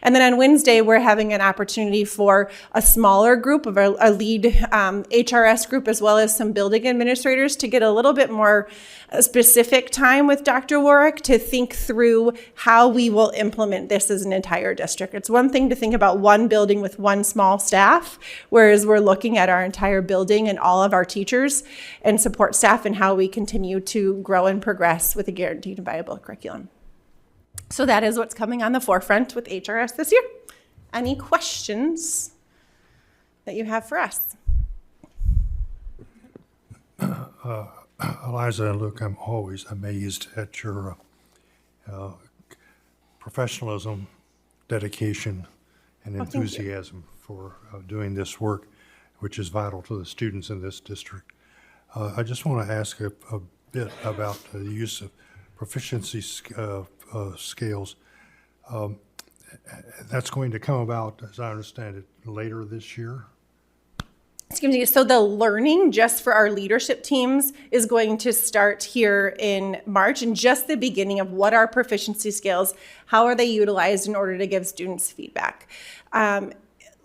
And then on Wednesday, we're having an opportunity for a smaller group of a lead HRS group as well as some building administrators to get a little bit more specific time with Dr. Warwick to think through how we will implement this as an entire district. It's one thing to think about one building with one small staff, whereas we're looking at our entire building and all of our teachers and support staff and how we continue to grow and progress with a guaranteed and viable curriculum. So that is what's coming on the forefront with HRS this year. Any questions that you have for us? Eliza and Luke, I'm always amazed at your professionalism, dedication, and Oh, thank you. enthusiasm for doing this work, which is vital to the students in this district. I just want to ask a bit about the use of proficiency scales. That's going to come about, as I understand it, later this year? Excuse me, so the learning just for our leadership teams is going to start here in March, and just the beginning of what are proficiency skills, how are they utilized in order to give students feedback.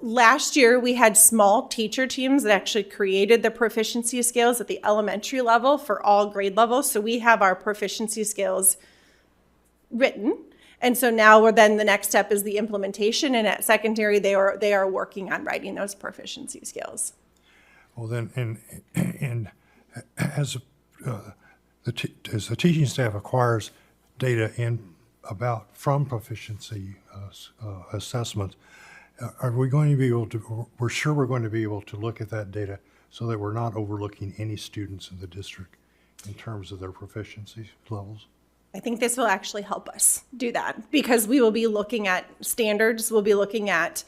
Last year, we had small teacher teams that actually created the proficiency skills at the elementary level for all grade levels. So we have our proficiency skills written. And so now the next step is the implementation. And at secondary, they are working on writing those proficiency skills. Well, then, and as the teaching staff acquires data from proficiency assessments, are we going to be able to, we're sure we're going to be able to look at that data so that we're not overlooking any students in the district in terms of their proficiency levels? I think this will actually help us do that because we will be looking at standards. We'll be looking at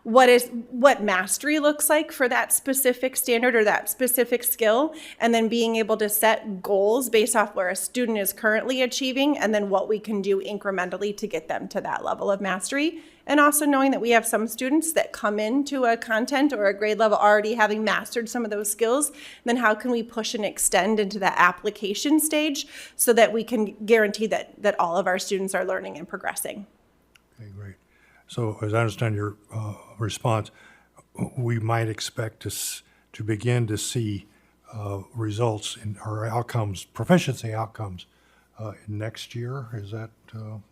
what mastery looks like for that specific standard or that specific skill, and then being able to set goals based off where a student is currently achieving and then what we can do incrementally to get them to that level of mastery. And also knowing that we have some students that come into a content or a grade level already having mastered some of those skills, then how can we push and extend into that application stage so that we can guarantee that all of our students are learning and progressing. Okay, great. So as I understand your response, we might expect to begin to see results in our outcomes, proficiency outcomes, next year. Is that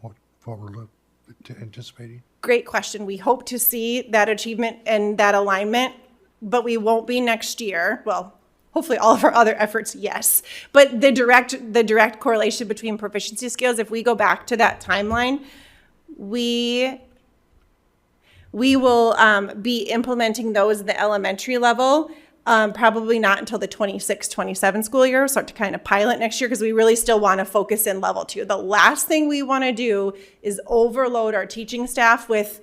what we're anticipating? Great question. We hope to see that achievement and that alignment, but we won't be next year. Well, hopefully all of our other efforts, yes. But the direct correlation between proficiency skills, if we go back to that timeline, we will be implementing those at the elementary level, probably not until the 26-27 school year. Start to kind of pilot next year because we really still want to focus in level 2. The last thing we want to do is overload our teaching staff with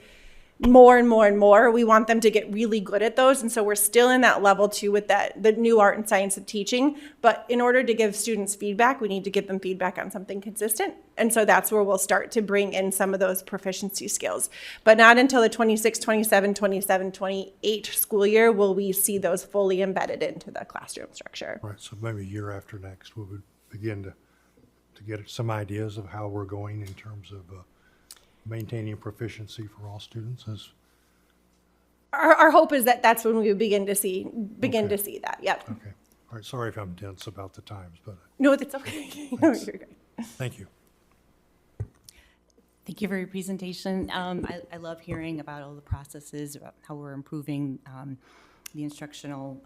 more and more and more. We want them to get really good at those. And so we're still in that level 2 with the new art and science of teaching. But in order to give students feedback, we need to give them feedback on something consistent. And so that's where we'll start to bring in some of those proficiency skills. But not until the 26, 27, 27, 28 school year will we see those fully embedded into the classroom structure. Right, so maybe a year after next, we would begin to get some ideas of how we're going in terms of maintaining proficiency for all students. Our hope is that that's when we begin to see that. Yep. Okay. All right, sorry if I'm dense about the times, but No, that's okay. No, you're great. thank you. Thank you for your presentation. I love hearing about all the processes, about how we're improving the instructional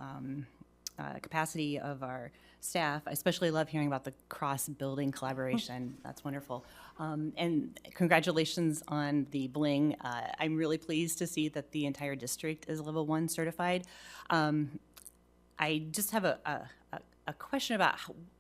capacity of our staff. I especially love hearing about the cross-building collaboration. That's wonderful. And congratulations on the bling. I'm really pleased to see that the entire district is level 1 certified. I just have a question about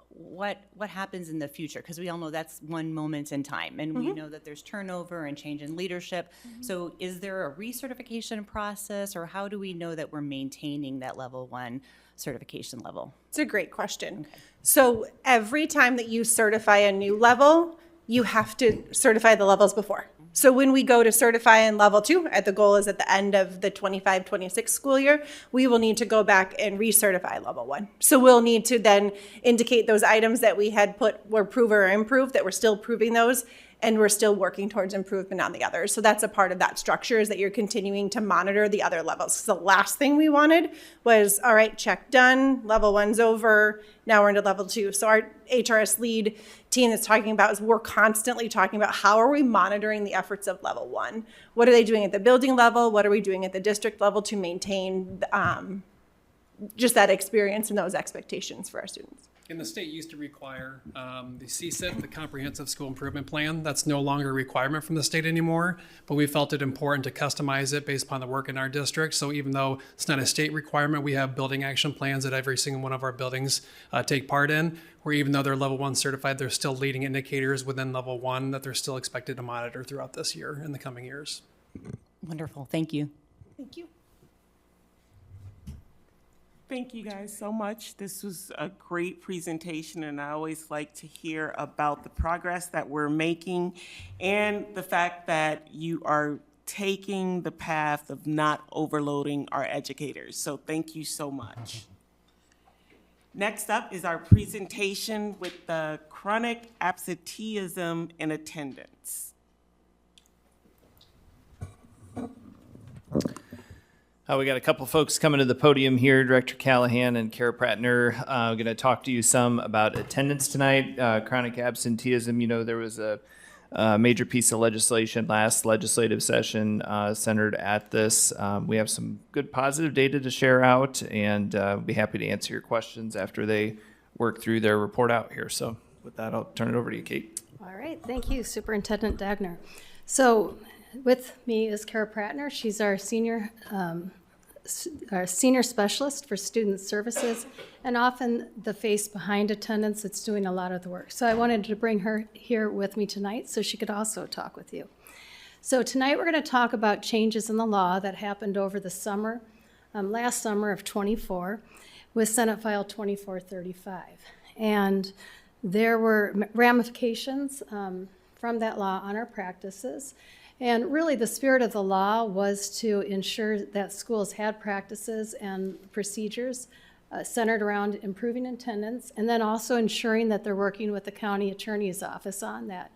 what happens in the future, because we all know that's one moment in time, and we know that there's turnover and change in leadership. So is there a recertification process, or how do we know that we're maintaining that level 1 certification level? It's a great question. Okay. So every time that you certify a new level, you have to certify the levels before. So when we go to certify in level 2, the goal is at the end of the 25-26 school year, we will need to go back and recertify level 1. So we'll need to then indicate those items that we had put were prove or improve, that we're still proving those, and we're still working towards improvement on the others. So that's a part of that structure, is that you're continuing to monitor the other levels. So the last thing we wanted was, all right, check done, level 1's over, now we're into level 2. So our HRS lead team that's talking about is we're constantly talking about how are we monitoring the efforts of level 1? What are they doing at the building level? What are we doing at the district level to maintain just that experience and those expectations for our students? And the state used to require the CSIP, the Comprehensive School Improvement Plan. That's no longer a requirement from the state anymore, but we felt it important to customize it based upon the work in our district. So even though it's not a state requirement, we have building action plans that every single one of our buildings take part in, where even though they're level 1 certified, there's still leading indicators within level 1 that they're still expected to monitor throughout this year and the coming years. Wonderful, thank you. Thank you. Thank you guys so much. This was a great presentation, and I always like to hear about the progress that we're making and the fact that you are taking the path of not overloading our educators. So thank you so much. Next up is our presentation with the chronic absenteeism in attendance. We got a couple folks coming to the podium here, Director Callahan and Kara Prattner. I'm going to talk to you some about attendance tonight, chronic absenteeism. You know, there was a major piece of legislation last legislative session centered at this. We have some good positive data to share out, and be happy to answer your questions after they work through their report out here. So with that, I'll turn it over to you, Kate. All right, thank you, Superintendent Dagner. So with me is Kara Prattner. She's our senior our senior specialist for student services, and often the face behind attendance that's doing a lot of the work. So I wanted to bring her here with me tonight so she could also talk with you. So tonight we're going to talk about changes in the law that happened over the summer, last summer of '24, with Senate File 2435. And there were ramifications from that law on our practices. And really, the spirit of the law was to ensure that schools had practices and procedures centered around improving attendance, and then also ensuring that they're working with the county attorney's office on that.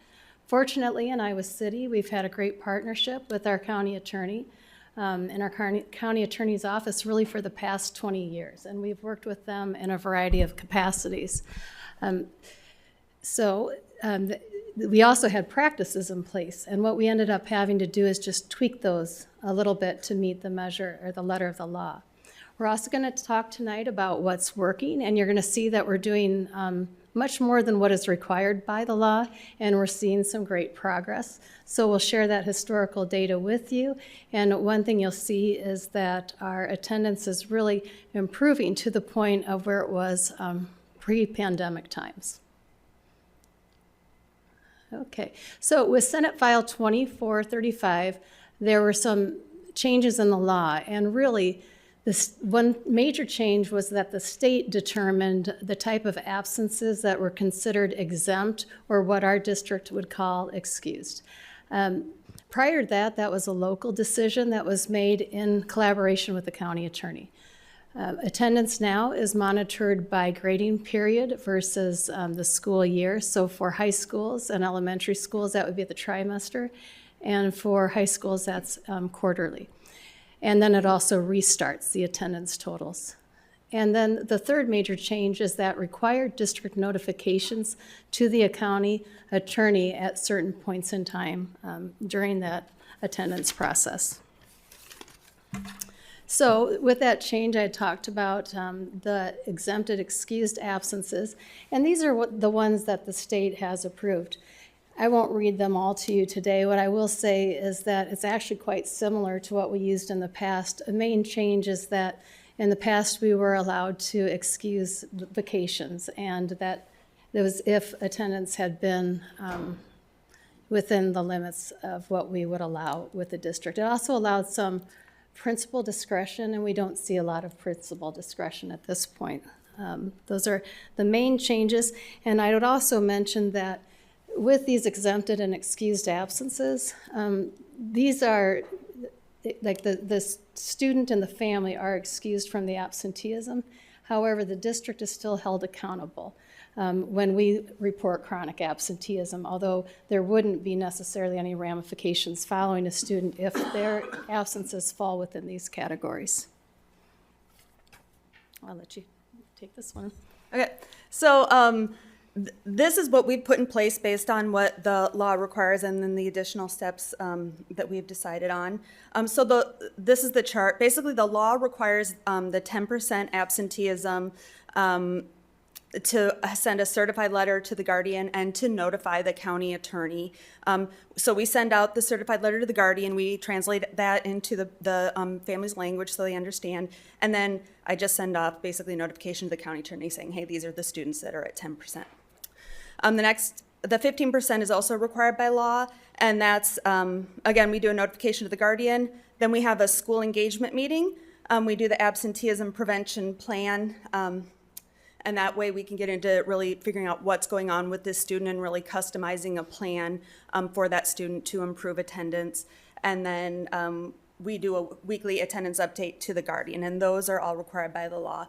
Fortunately, in Iowa City, we've had a great partnership with our county attorney and our county attorney's office really for the past 20 years, and we've worked with them in a variety of capacities. We also had practices in place, and what we ended up having to do is just tweak those a little bit to meet the measure or the letter of the law. We're also going to talk tonight about what's working, and you're going to see that we're doing much more than what is required by the law, and we're seeing some great progress. So we'll share that historical data with you, and one thing you'll see is that our attendance is really improving to the point of where it was pre-pandemic times. Okay, so with Senate File 2435, there were some changes in the law, and really, this one major change was that the state determined the type of absences that were considered exempt, or what our district would call excused. Prior to that, that was a local decision that was made in collaboration with the county attorney. Attendance now is monitored by grading period versus the school year. So for high schools and elementary schools, that would be the trimester. And for high schools, that's quarterly. And then it also restarts the attendance totals. And then the third major change is that required district notifications to the county attorney at certain points in time during that attendance process. So with that change, I talked about the exempted excused absences, and these are the ones that the state has approved. I won't read them all to you today. What I will say is that it's actually quite similar to what we used in the past. A main change is that in the past we were allowed to excuse vacations, and that there was if attendance had been within the limits of what we would allow with the district. It also allowed some principal discretion, and we don't see a lot of principal discretion at this point. Those are the main changes, and I would also mention that with these exempted and excused absences, these are, like the student and the family are excused from the absenteeism. However, the district is still held accountable when we report chronic absenteeism, although there wouldn't be necessarily any ramifications following a student if their absences fall within these categories. I'll let you take this one. Okay, so this is what we've put in place based on what the law requires and then the additional steps that we've decided on. This is the chart. Basically, the law requires the 10% absenteeism to send a certified letter to the guardian and to notify the county attorney. So we send out the certified letter to the guardian, we translate that into the family's language so they understand, and then I just send off basically a notification to the county attorney saying, hey, these are the students that are at 10%. The 15% is also required by law, and that's, again, we do a notification to the guardian, then we have a school engagement meeting, we do the absenteeism prevention plan, and that way we can get into really figuring out what's going on with this student and really customizing a plan for that student to improve attendance. And then we do a weekly attendance update to the guardian, and those are all required by the law.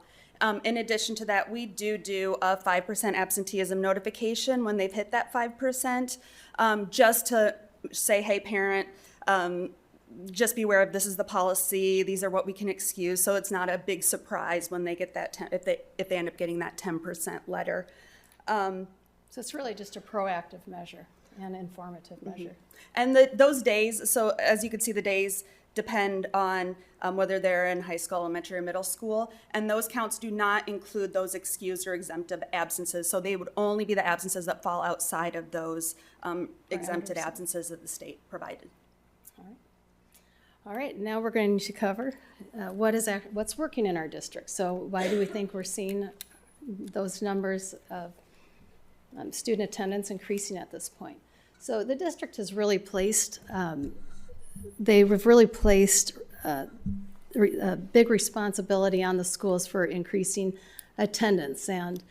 In addition to that, we do a 5% absenteeism notification when they've hit that 5%, just to say, hey, parent, just be aware of this is the policy, these are what we can excuse, so it's not a big surprise when they get that, if they end up getting that 10% letter. So it's really just a proactive measure and informative measure. And those days, so as you can see, the days depend on whether they're in high school, elementary, or middle school, and those counts do not include those excused or exemptive absences, so they would only be the absences that fall outside of those exempted absences that the state provided. All right, now we're going to cover what's working in our district. So why do we think we're seeing those numbers of student attendance increasing at this point? So the district has really placed, they've really placed a big responsibility on the schools for increasing attendance and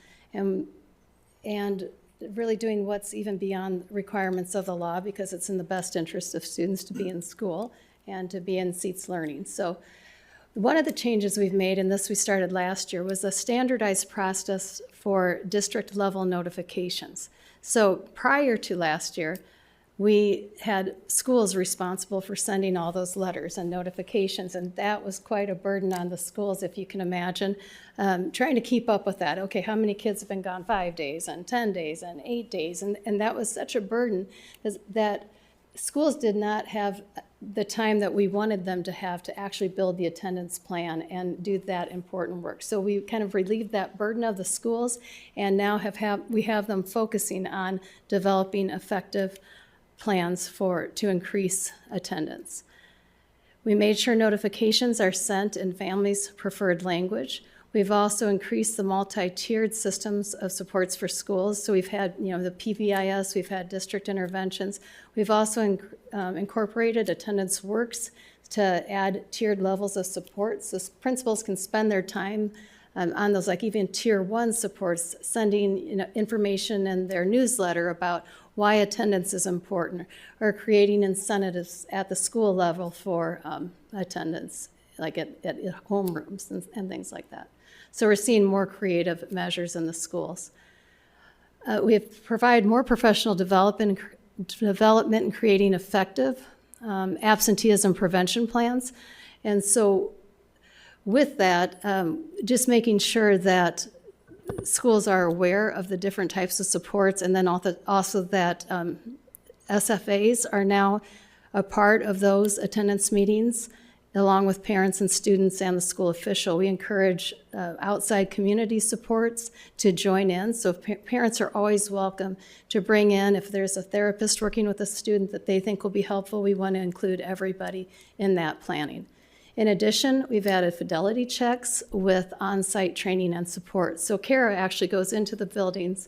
really doing what's even beyond requirements of the law, because it's in the best interest of students to be in school and to be in seats learning. So one of the changes we've made, and this we started last year, was a standardized process for district level notifications. So prior to last year, we had schools responsible for sending all those letters and notifications, and that was quite a burden on the schools, if you can imagine, trying to keep up with that. Okay, how many kids have been gone 5 days and 10 days and 8 days? And that was such a burden that schools did not have the time that we wanted them to have to actually build the attendance plan and do that important work. So we kind of relieved that burden of the schools, and now we have them focusing on developing effective plans to increase attendance. We made sure notifications are sent in families' preferred language. We've also increased the multi-tiered systems of supports for schools. So we've had, the PBIS, we've had district interventions. We've also incorporated Attendance Works to add tiered levels of support. So principals can spend their time on those, like even tier 1 supports, sending information in their newsletter about why attendance is important, or creating incentives at the school level for attendance, like at homerooms and things like that. So we're seeing more creative measures in the schools. We have provided more professional development in creating effective absenteeism prevention plans. And so with that, just making sure that schools are aware of the different types of supports, and then also that SFAs are now a part of those attendance meetings, along with parents and students and the school official. We encourage outside community supports to join in. So parents are always welcome to bring in, if there's a therapist working with a student that they think will be helpful, we want to include everybody in that planning. In addition, we've added fidelity checks with on-site training and support. So Kara actually goes into the buildings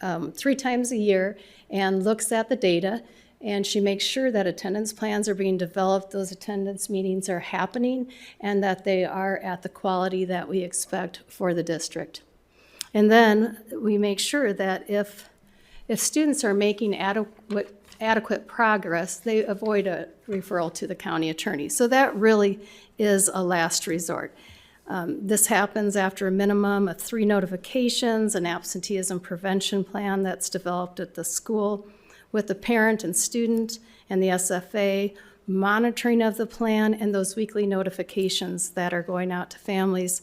3 times a year and looks at the data, and she makes sure that attendance plans are being developed, those attendance meetings are happening, and that they are at the quality that we expect for the district. And then we make sure that if students are making adequate progress, they avoid a referral to the county attorney. So that really is a last resort. This happens after a minimum of 3 notifications, an absenteeism prevention plan that's developed at the school with the parent and student and the SFA, monitoring of the plan, and those weekly notifications that are going out to families,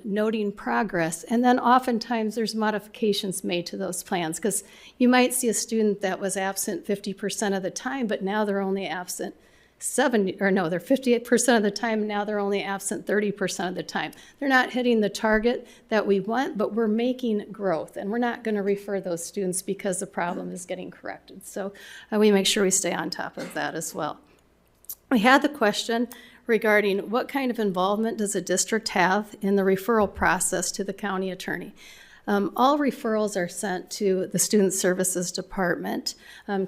noting progress. And then oftentimes there's modifications made to those plans, because you might see a student that was absent 50% of the time, but now they're only absent they're 58% of the time, now they're only absent 30% of the time. They're not hitting the target that we want, but we're making growth, and we're not going to refer those students because the problem is getting corrected. So we make sure we stay on top of that as well. We had the question regarding what kind of involvement does a district have in the referral process to the county attorney. All referrals are sent to the Student Services Department.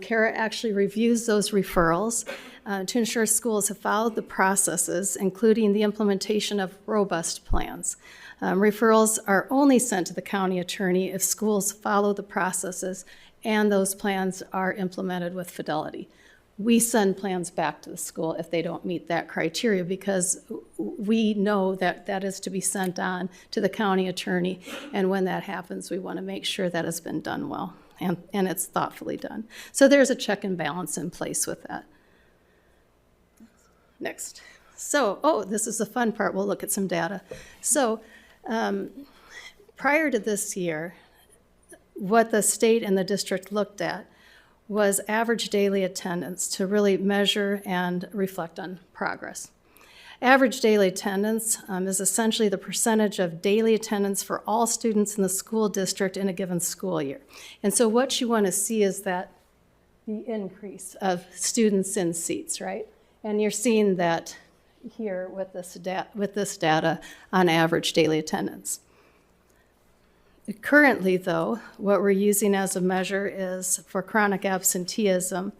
Kara actually reviews those referrals to ensure schools have followed the processes, including the implementation of robust plans. Referrals are only sent to the county attorney if schools follow the processes and those plans are implemented with fidelity. We send plans back to the school if they don't meet that criteria, because we know that that is to be sent on to the county attorney, and when that happens, we want to make sure that has been done well and it's thoughtfully done. So there's a check and balance in place with that. Next. So, this is the fun part. We'll look at some data. So prior to this year, what the state and the district looked at was average daily attendance to really measure and reflect on progress. Average daily attendance is essentially the percentage of daily attendance for all students in the school district in a given school year. And so what you want to see is that the increase of students in seats, right? And you're seeing that here with this data on average daily attendance. Currently, though, what we're using as a measure is for chronic absenteeism,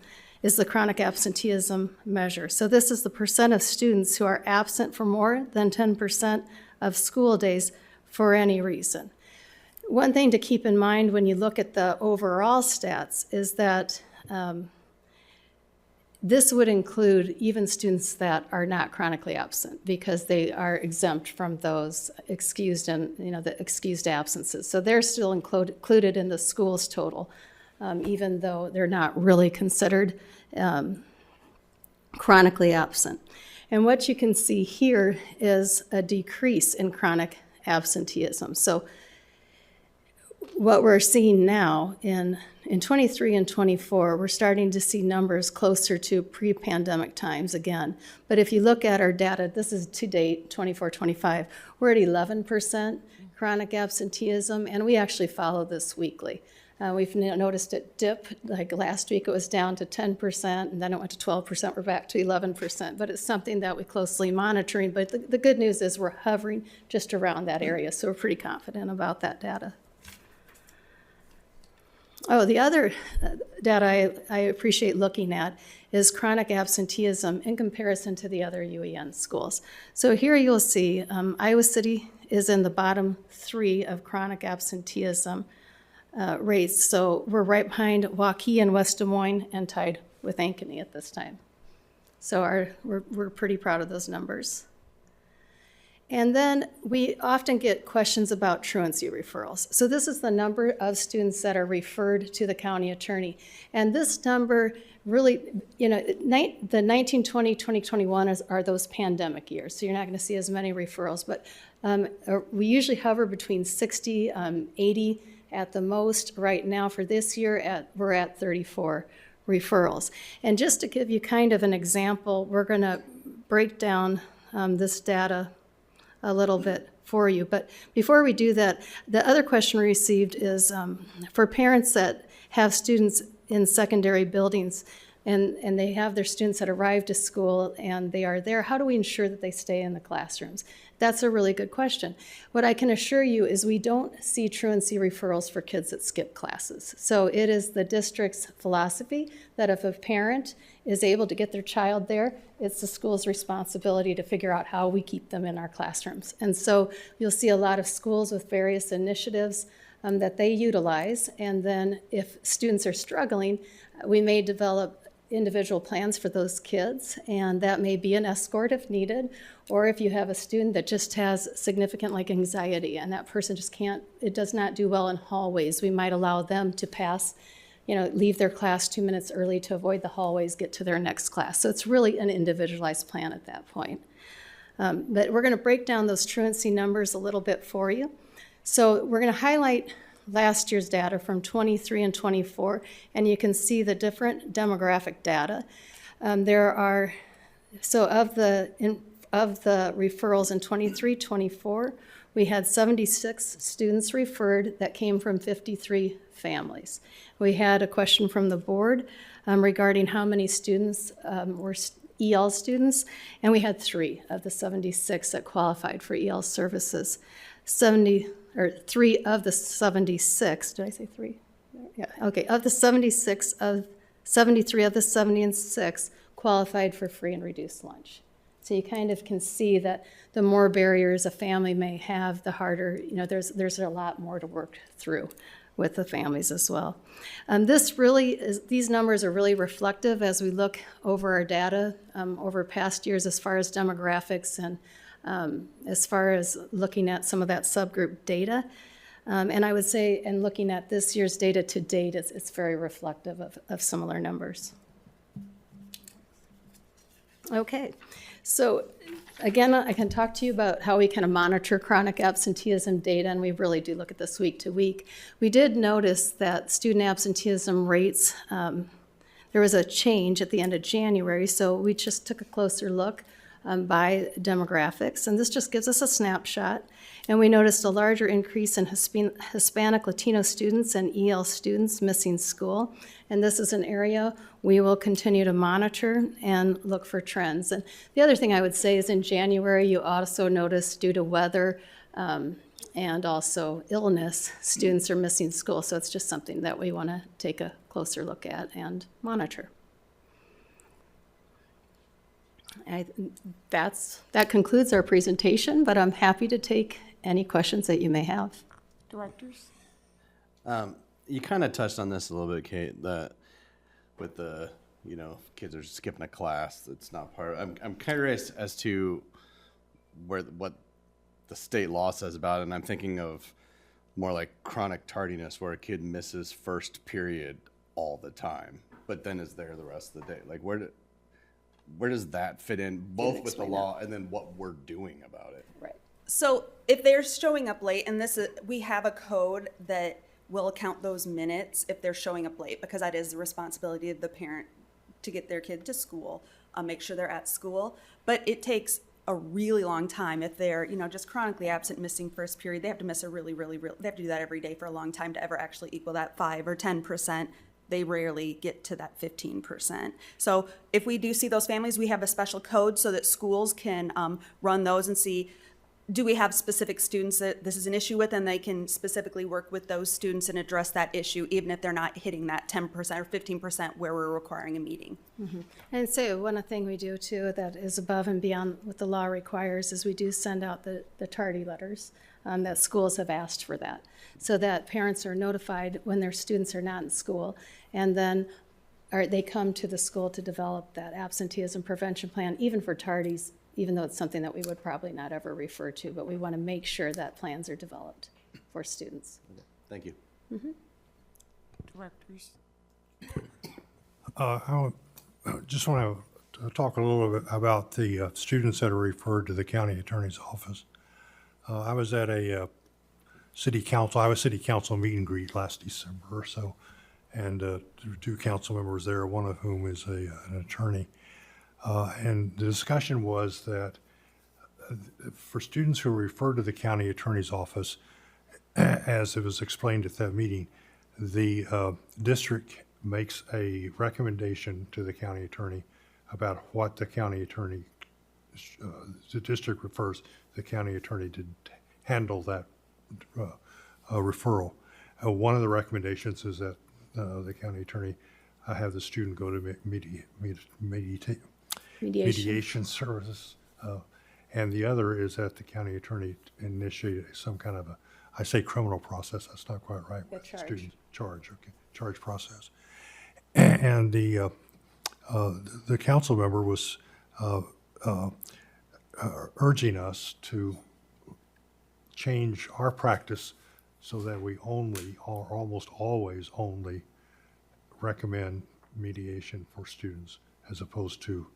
is the chronic absenteeism measure. So this is the percent of students who are absent for more than 10% of school days for any reason. One thing to keep in mind when you look at the overall stats is that this would include even students that are not chronically absent because they are exempt from those excused and, the excused absences. So they're still included in the school's total, even though they're not really considered chronically absent. And what you can see here is a decrease in chronic absenteeism. So what we're seeing now in 23 and 24, we're starting to see numbers closer to pre-pandemic times again. But if you look at our data, this is to date, 24, 25, we're at 11% chronic absenteeism, and we actually follow this weekly. We've noticed it dip, like last week it was down to 10%, and then it went to 12%, we're back to 11%, but it's something that we're closely monitoring. But the good news is we're hovering just around that area, so we're pretty confident about that data. Oh, the other data I appreciate looking at is chronic absenteeism in comparison to the other UEN schools. So here you'll see Iowa City is in the bottom 3 of chronic absenteeism rates. So we're right behind Waukee and West Des Moines and tied with Ankeny at this time. So we're pretty proud of those numbers. And then we often get questions about truancy referrals. So this is the number of students that are referred to the county attorney. And this number really, the 19, 20, 2021 are those pandemic years. So you're not going to see as many referrals. But we usually hover between 60, 80 at the most. Right now for this year, we're at 34 referrals. And just to give you kind of an example, we're going to break down this data a little bit for you. But before we do that, the other question we received is for parents that have students in secondary buildings and they have their students that arrive to school and they are there, how do we ensure that they stay in the classrooms? That's a really good question. What I can assure you is we don't see truancy referrals for kids that skip classes. So it is the district's philosophy that if a parent is able to get their child there, it's the school's responsibility to figure out how we keep them in our classrooms. And so you'll see a lot of schools with various initiatives that they utilize. And then if students are struggling, we may develop individual plans for those kids, and that may be an escort if needed, or if you have a student that just has significant anxiety and that person just it does not do well in hallways, we might allow them to pass, leave their class 2 minutes early to avoid the hallways, get to their next class. So it's really an individualized plan at that point. But we're going to break down those truancy numbers a little bit for you. So we're going to highlight last year's data from 23 and 24, and you can see the different demographic data. Of the referrals in 23, 24, we had 76 students referred that came from 53 families. We had a question from the board regarding how many students were EL students, and we had 3 of the 76 that qualified for EL services. 3 of the 76, did I say 3? Yeah, okay, of the 76, 73 of the 76 qualified for free and reduced lunch. So you kind of can see that the more barriers a family may have, the harder, there's a lot more to work through with the families as well. These numbers are really reflective as we look over our data over past years as far as demographics and as far as looking at some of that subgroup data. And I would say, and looking at this year's data to date, it's very reflective of similar numbers. Okay, so again, I can talk to you about how we kind of monitor chronic absenteeism data, and we really do look at this week to week. We did notice that student absenteeism rates, there was a change at the end of January, so we just took a closer look. by demographics, and this just gives us a snapshot. And we noticed a larger increase in Hispanic Latino students and EL students missing school. And this is an area we will continue to monitor and look for trends. And the other thing I would say is in January, you also noticed due to weather and also illness, students are missing school. So it's just something that we want to take a closer look at and monitor. That concludes our presentation, but I'm happy to take any questions that you may have. Directors? You kind of touched on this a little bit, Kate, that with the, kids are skipping a class, it's not part of, I'm curious as to what the state law says about it, and I'm thinking of more like chronic tardiness, where a kid misses first period all the time, but then is there the rest of the day. Like, where does that fit in, both with the law and then what we're doing about it? Right. So if they're showing up late, and we have a code that will count those minutes if they're showing up late, because that is the responsibility of the parent to get their kid to school, make sure they're at school. But it takes a really long time if they're, just chronically absent, missing first period. They have to miss they have to do that every day for a long time to ever actually equal that 5 or 10%. They rarely get to that 15%. So if we do see those families, we have a special code so that schools can run those and see, do we have specific students that this is an issue with, and they can specifically work with those students and address that issue, even if they're not hitting that 10% or 15% where we're requiring a meeting. Mm-hmm. And so one thing we do too that is above and beyond what the law requires is we do send out the tardy letters that schools have asked for that, so that parents are notified when their students are not in school, and then they come to the school to develop that absenteeism prevention plan, even for tardies, even though it's something that we would probably not ever refer to, but we want to make sure that plans are developed for students. Thank you. Mm-hmm. Directors? I just want to talk a little bit about the students that are referred to the county attorney's office. I was at a city council meet and greet last December or so, and two council members there, one of whom is an attorney. And the discussion was that for students who are referred to the county attorney's office, as it was explained at that meeting, the district makes a recommendation to the county attorney about what the county attorney, the district refers the county attorney to handle that referral. One of the recommendations is that the county attorney have the student go to mediation services, and the other is that the county attorney initiate some kind of I say criminal process, that's not quite right. Student charge, okay, charge process. And the council member was urging us to change our practice so that we only, or almost always only, recommend mediation for students as opposed to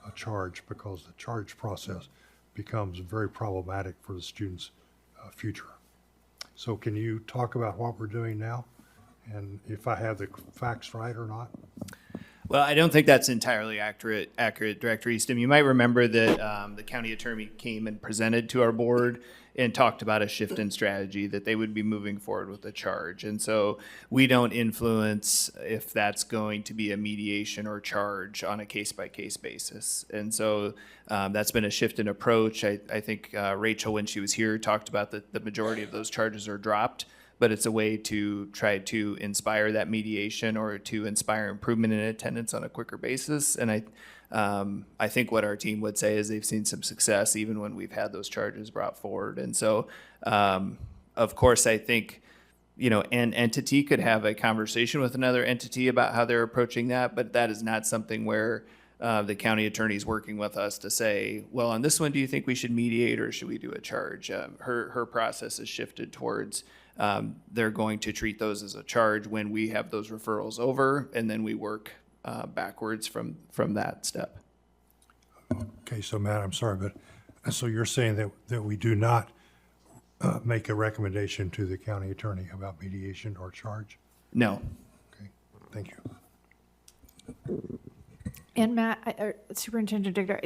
a charge, because the charge process becomes very problematic for the student's future. So can you talk about what we're doing now and if I have the facts right or not? Well, I don't think that's entirely accurate, Director Eastham. You might remember that the county attorney came and presented to our board and talked about a shift in strategy, that they would be moving forward with a charge. And so we don't influence if that's going to be a mediation or charge on a case-by-case basis. And so that's been a shift in approach. I think Rachel, when she was here, talked about that the majority of those charges are dropped, but it's a way to try to inspire that mediation or to inspire improvement in attendance on a quicker basis. And I think what our team would say is they've seen some success even when we've had those charges brought forward. And so, of course, I think, an entity could have a conversation with another entity about how they're approaching that, but that is not something where the county attorney is working with us to say, well, on this one, do you think we should mediate or should we do a charge? Her process is shifted towards they're going to treat those as a charge when we have those referrals over, and then we work backwards from that step. Okay, so Matt, I'm sorry, but so you're saying that we do not make a recommendation to the county attorney about mediation or charge? No. Okay, thank you. And Matt, Superintendent Digger,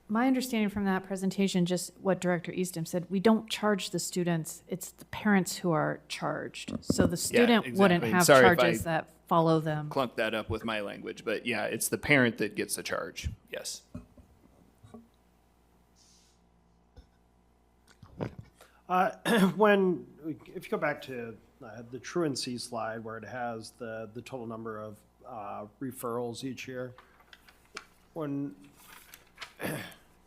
my understanding from that presentation, just what Director Eastham said, we don't charge the students, it's the parents who are charged. So the student wouldn't exactly. have Sorry if charges I that follow them. Clunk that up with my language, but yeah, it's the parent that gets the charge. Yes. If you go back to the truancy slide where it has the total number of referrals each year,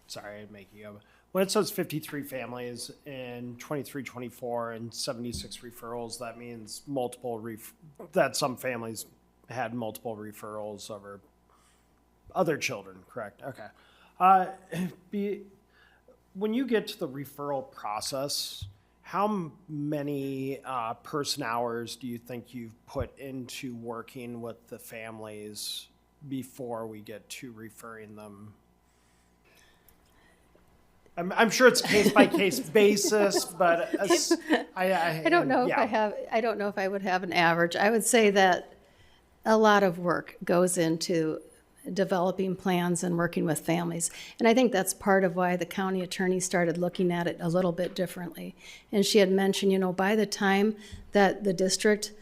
sorry, I'm making up. When it says 53 families in 23-24 and 76 referrals, that means that some families had multiple referrals over other children, correct? Okay. When you get to the referral process, how many person hours do you think you've put into working with the families before we get to referring them? I'm sure it's case by case basis, but I don't know if I don't know if I would have an average. I would say that a lot of work goes into developing plans and working with families. And I think that's part of why the county attorney started looking at it a little bit differently. And she had mentioned, by the time that the district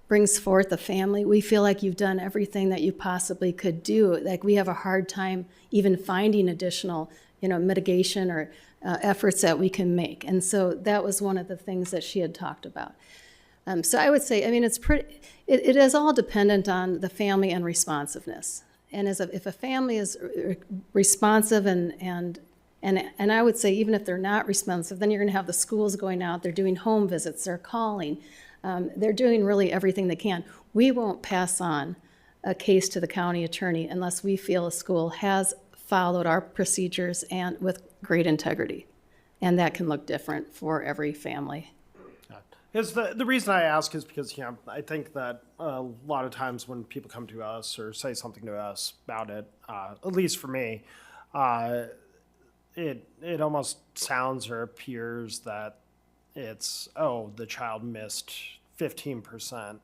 brings forth a family, we feel like you've done everything that you possibly could do. Like we have a hard time even finding additional, mitigation or efforts that we can make. And so that was one of the things that she had talked about. So I would say, it is all dependent on the family and responsiveness. And if a family is responsive and I would say even if they're not responsive, then you're going to have the schools going out, they're doing home visits, they're calling, they're doing really everything they can. We won't pass on a case to the county attorney unless we feel a school has followed our procedures and with great integrity. And that can look different for every family. The reason I ask is because, I think that a lot of times when people come to us or say something to us about it, at least for me, it almost sounds or appears that it's, the child missed 15%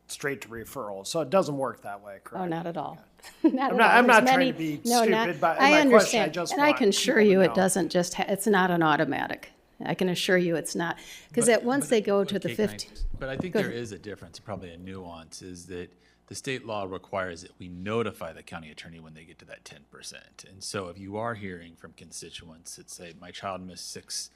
straight to referral. So it doesn't work that way, correct? Oh, not at all. I'm not trying to be stupid, but I my understand. question, I just and want I can assure people to you it know. doesn't just, it's not an automatic. I can assure you it's not. Because once they go to the Okay, can I 15. But I think Go there ahead. is a difference, probably a nuance, is that the state law requires that we notify the county attorney when they get to that 10%. And so if you are hearing from constituents that say, my child missed 6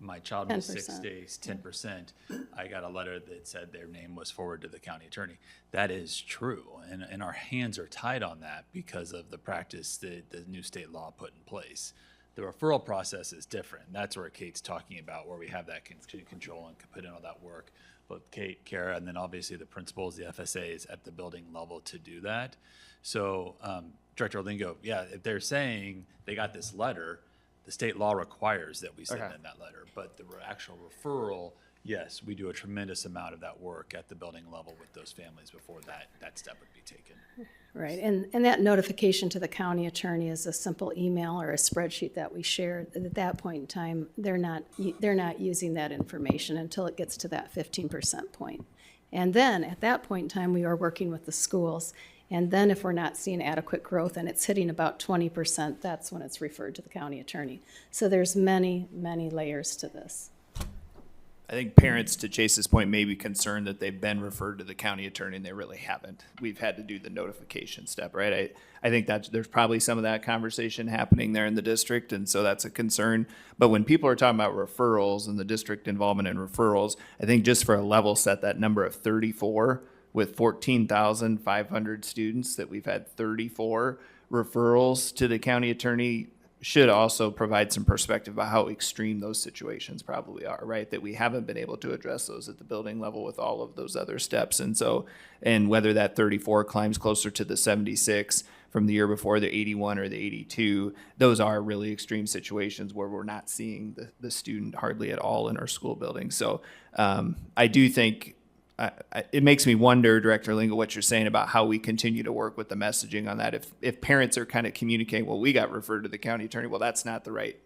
10%. days, 10%, I got a letter that said their name was forwarded to the county attorney. That is true. And our hands are tied on that because of the practice that the new state law put in place. The referral process is different. That's where Kate's talking about, where we have that control and can put in all that work. But Kate, Kara, and then obviously the principals, the FSAs at the building level to do that. So Director Lingo, if they're saying they got this letter, the state law requires that we send in that letter. But the actual referral, yes, we do a tremendous amount of that work at the building level with those families before that step would be taken. Right, and that notification to the county attorney is a simple email or a spreadsheet that we share. At that point in time, they're not using that information until it gets to that 15% point. And then at that point in time, we are working with the schools. And then if we're not seeing adequate growth and it's hitting about 20%, that's when it's referred to the county attorney. So there's many, many layers to this. I think parents, to Chase's point, may be concerned that they've been referred to the county attorney and they really haven't. We've had to do the notification step, right? I think that there's probably some of that conversation happening there in the district, and so that's a concern. But when people are talking about referrals and the district involvement in referrals, I think just for a level set, that number of 34 with 14,500 students, that we've had 34 referrals to the county attorney should also provide some perspective about how extreme those situations probably are, right? That we haven't been able to address those at the building level with all of those other steps. And so, and whether that 34 climbs closer to the 76 from the year before, the 81 or the 82, those are really extreme situations where we're not seeing the student hardly at all in our school building. So I do think it makes me wonder, Director Lingo, what you're saying about how we continue to work with the messaging on that. If parents are kind of communicating, well, we got referred to the county attorney, well, that's not the right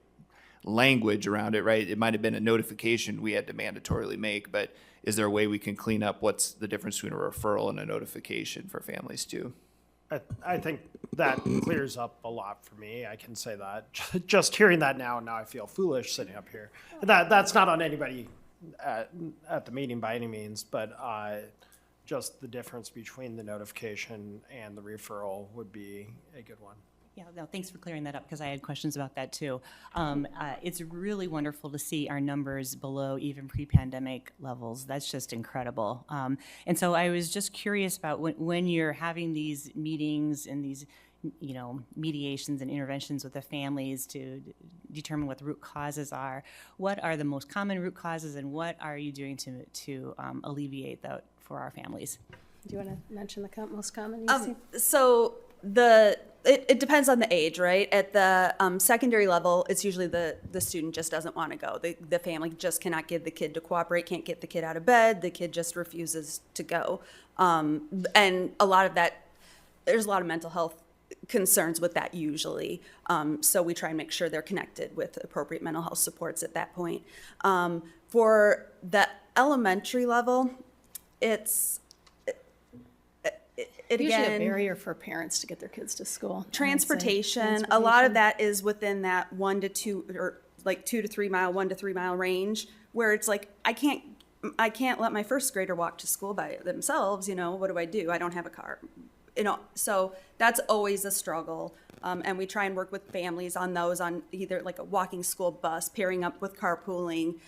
language around it, right? It might have been a notification we had to mandatorily make, but is there a way we can clean up what's the difference between a referral and a notification for families too? I think that clears up a lot for me. I can say that. Just hearing that now I feel foolish sitting up here. That's not on anybody at the meeting by any means, but just the difference between the notification and the referral would be a good one. Yeah, no, thanks for clearing that up because I had questions about that too. It's really wonderful to see our numbers below even pre-pandemic levels. That's just incredible. And so I was just curious about when you're having these meetings and these, mediations and interventions with the families to determine what the root causes are. What are the most common root causes, and what are you doing to alleviate that for our families? Do you want to mention the most common you see? So it depends on the age, right? At the secondary level, it's usually the student just doesn't want to go. The family just cannot get the kid to cooperate, can't get the kid out of bed. The kid just refuses to go. And a lot of that, there's a lot of mental health concerns with that usually. So we try and make sure they're connected with appropriate mental health supports at that point. For the elementary level, it's Usually again, a barrier for parents to get their kids to school. I would say. transportation. A lot of that is within that 1 to 2 or like 2 to 3 mile, 1 to 3 mile range, where it's like I can't let my first grader walk to school by themselves. What do? I don't have a car. So that's always a struggle. And we try and work with families on those, on either like a walking school bus, pairing up with carpooling,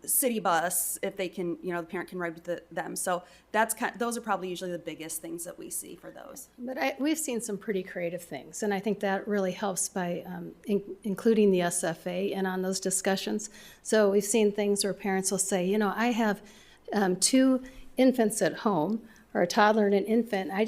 city bus, if they can, the parent can ride with them. So those are probably usually the biggest things that we see for those. But we've seen some pretty creative things, and I think that really helps by including the SFA in on those discussions. So we've seen things where parents will say, I have 2 infants at home, or a toddler and an infant. I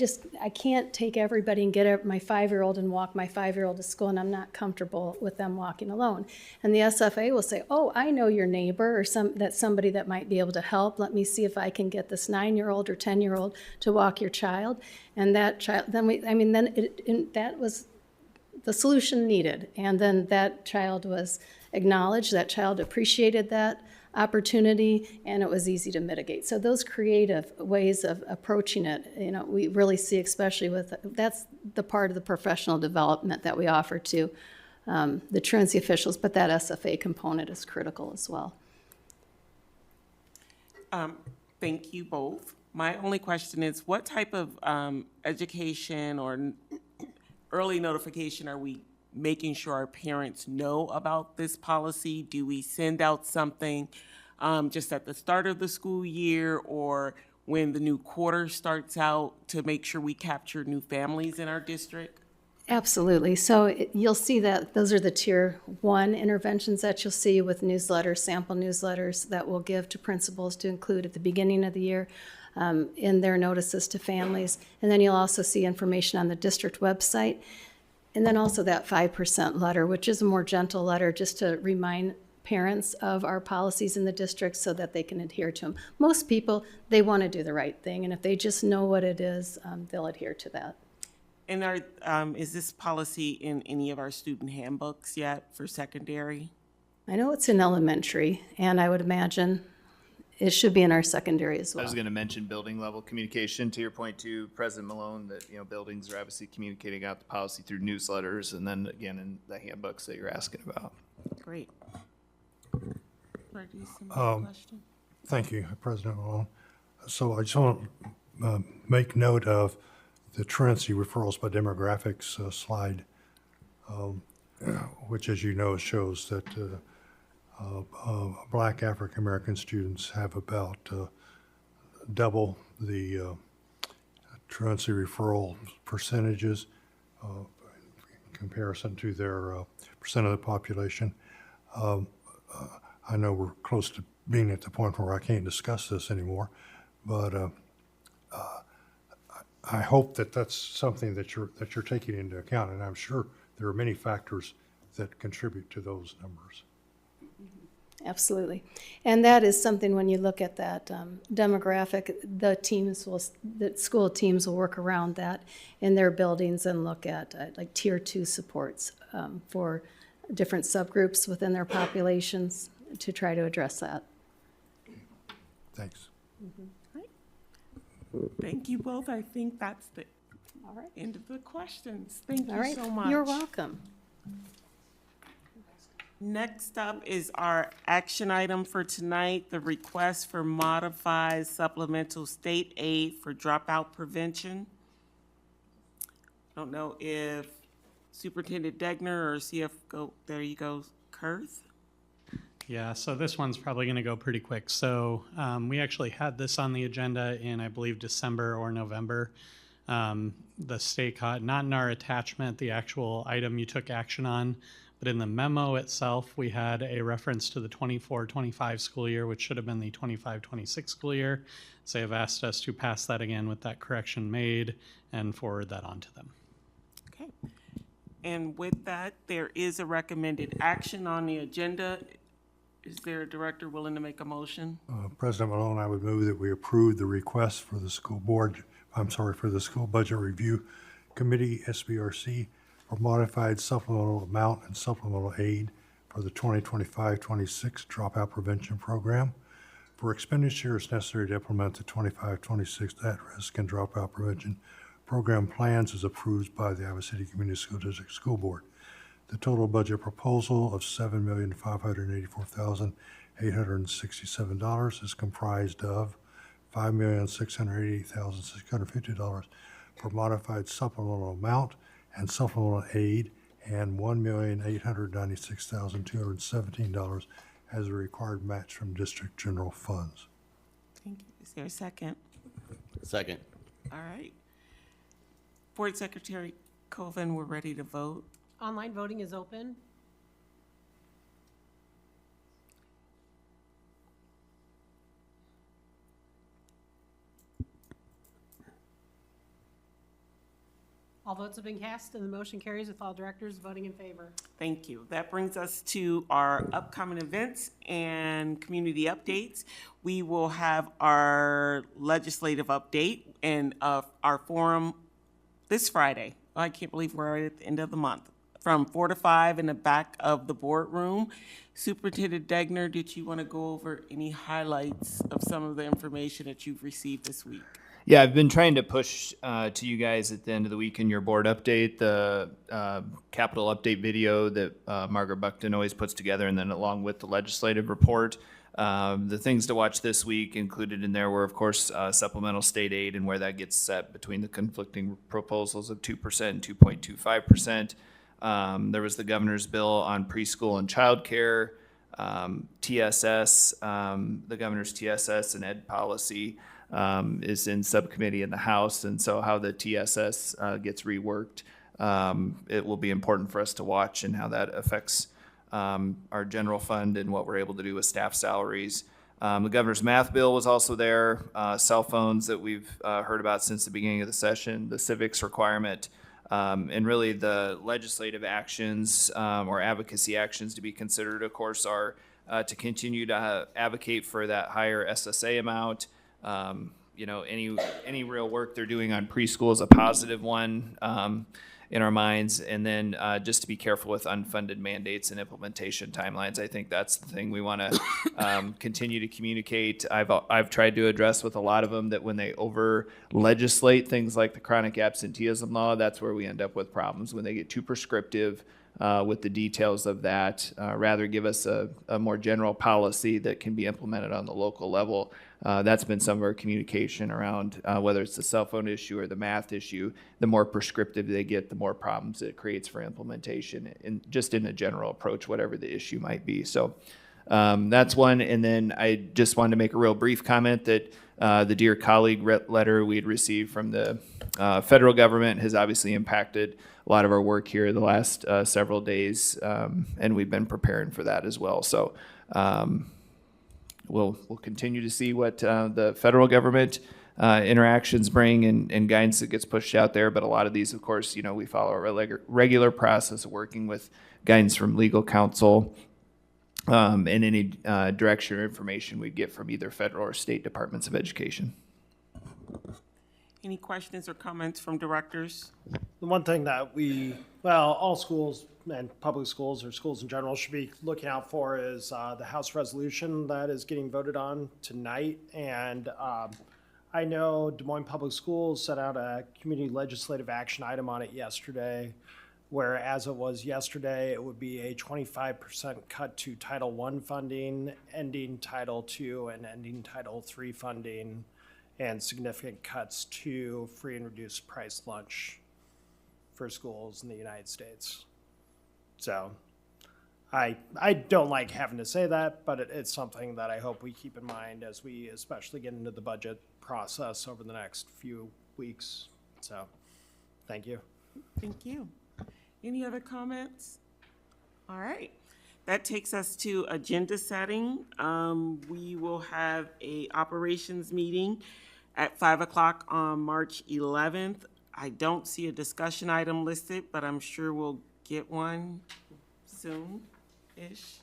can't take everybody and get my 5-year-old and walk my 5-year-old to school, and I'm not comfortable with them walking alone. And the SFA will say, oh, I know your neighbor or somebody that might be able to help. Let me see if I can get this 9-year-old or 10-year-old to walk your child. And that child, that was the solution needed. And then that child was acknowledged, that child appreciated that opportunity, and it was easy to mitigate. So those creative ways of approaching it, we really see, especially that's the part of the professional development that we offer to the truancy officials, but that SFA component is critical as well. Thank you both. My only question is, what type of education or early notification are we making sure our parents know about this policy? Do we send out something just at the start of the school year or when the new quarter starts out to make sure we capture new families in our district? Absolutely. So you'll see that those are the tier 1 interventions that you'll see with newsletters, sample newsletters that we'll give to principals to include at the beginning of the year in their notices to families. And then you'll also see information on the district website. And then also that 5% letter, which is a more gentle letter just to remind parents of our policies in the district so that they can adhere to them. Most people, they want to do the right thing, and if they just know what it is, they'll adhere to that. And is this policy in any of our student handbooks yet for secondary? I know it's in elementary, and I would imagine it should be in our secondary as well. I was going to mention building level communication, to your point too, President Malone, that, buildings are obviously communicating out the policy through newsletters and then again in the handbooks that you're asking about. Great. Thank you, President Malone. So I just want to make note of the truancy referrals by demographics slide, which, as you know, shows that Black African-American students have about double the truancy referral percentages in comparison to their percent of the population. I know we're close to being at the point where I can't discuss this anymore, but I hope that that's something that you're taking into account, and I'm sure there are many factors that contribute to those numbers. Absolutely. And that is something, when you look at that demographic, the school teams will work around that in their buildings and look at like tier 2 supports for different subgroups within their populations to try to address that. Thanks. Thank you both. I think that's All right. End of the questions. Thank All you right. so much. You're welcome. Next up is our action item for tonight, the request for modified supplemental state aid for dropout prevention. I don't know if Superintendent Degner or CFO, there you go, Kurth. Yeah, so this one's probably going to go pretty quick. So we actually had this on the agenda in, I believe, December or November. The state caught, not in our attachment, the actual item you took action on, but in the memo itself, we had a reference to the 24-25 school year, which should have been the 25-26 school year. So they have asked us to pass that again with that correction made and forward that on to them. Okay. And with that, there is a recommended action on the agenda. Is there a director willing to make a motion? President Malone, I would move that we approve the request for the school budget review committee, SBRC, for modified supplemental amount and supplemental aid for the 2025-26 dropout prevention program for expenditures necessary to implement the 25-26 at-risk and dropout prevention program plans as approved by the Iowa City Community School District School Board. The total budget proposal of $7,584,867 is comprised of $5,680,650 for modified supplemental amount and supplemental aid, and $1,896,217 as a required match from district general funds. Thank you. Is there a second? Second. All right. Board Secretary Colvin, we're ready to vote. Online voting is open. All votes have been cast, and the motion carries with all directors voting in favor. Thank you. That brings us to our upcoming events and community updates. We will have our legislative update and our forum this Friday. I can't believe we're already at the end of the month. From 4 to 5 in the back of the boardroom. Superintendent Degner, did you want to go over any highlights of some of the information that you've received this week? Yeah, I've been trying to push to you guys at the end of the week in your board update, the capital update video that Margaret Buckton always puts together, and then along with the legislative report. The things to watch this week included in there were, of course, supplemental state aid and where that gets set between the conflicting proposals of 2% and 2.25%. There was the governor's bill on preschool and childcare, TSS, the governor's TSS and ed policy is in subcommittee in the House, and so how the TSS gets reworked, it will be important for us to watch and how that affects our general fund and what we're able to do with staff salaries. The governor's math bill was also there, cell phones that we've heard about since the beginning of the session, the civics requirement, and really the legislative actions or advocacy actions to be considered, of course, are to continue to advocate for that higher SSA amount. You know, any real work they're doing on preschool is a positive one in our minds, and then just to be careful with unfunded mandates and implementation timelines. I think that's the thing we want to continue to communicate. I've tried to address with a lot of them that when they over legislate things like the chronic absenteeism law, that's where we end up with problems when they get too prescriptive with the details of that. Rather give us a more general policy that can be implemented on the local level. That's been some of our communication around whether it's the cell phone issue or the math issue. The more prescriptive they get, the more problems it creates for implementation, and just in a general approach, whatever the issue might be. So that's one. And then I just wanted to make a real brief comment that the Dear Colleague letter we had received from the federal government has obviously impacted a lot of our work here the last several days, and we've been preparing for that as well. So we'll continue to see what the federal government interactions bring and guidance that gets pushed out there. But a lot of these, of course, you know, we follow a regular process of working with guidance from legal counsel and any direction or information we get from either federal or state departments of education. Any questions or comments from directors? The one thing that all schools and public schools or schools in general should be looking out for is the House resolution that is getting voted on tonight. And I know Des Moines Public Schools sent out a community legislative action item on it yesterday, where as it was yesterday, it would be a 25% cut to Title I funding, ending Title II and ending Title III funding, and significant cuts to free and reduced price lunch for schools in the United States. So I don't like having to say that, but it's something that I hope we keep in mind as we especially get into the budget process over the next few weeks. So, thank you. Thank you. Any other comments? All right. That takes us to agenda setting. We will have a operations meeting at 5 o'clock on March 11th. I don't see a discussion item listed, but I'm sure we'll get one soon-ish.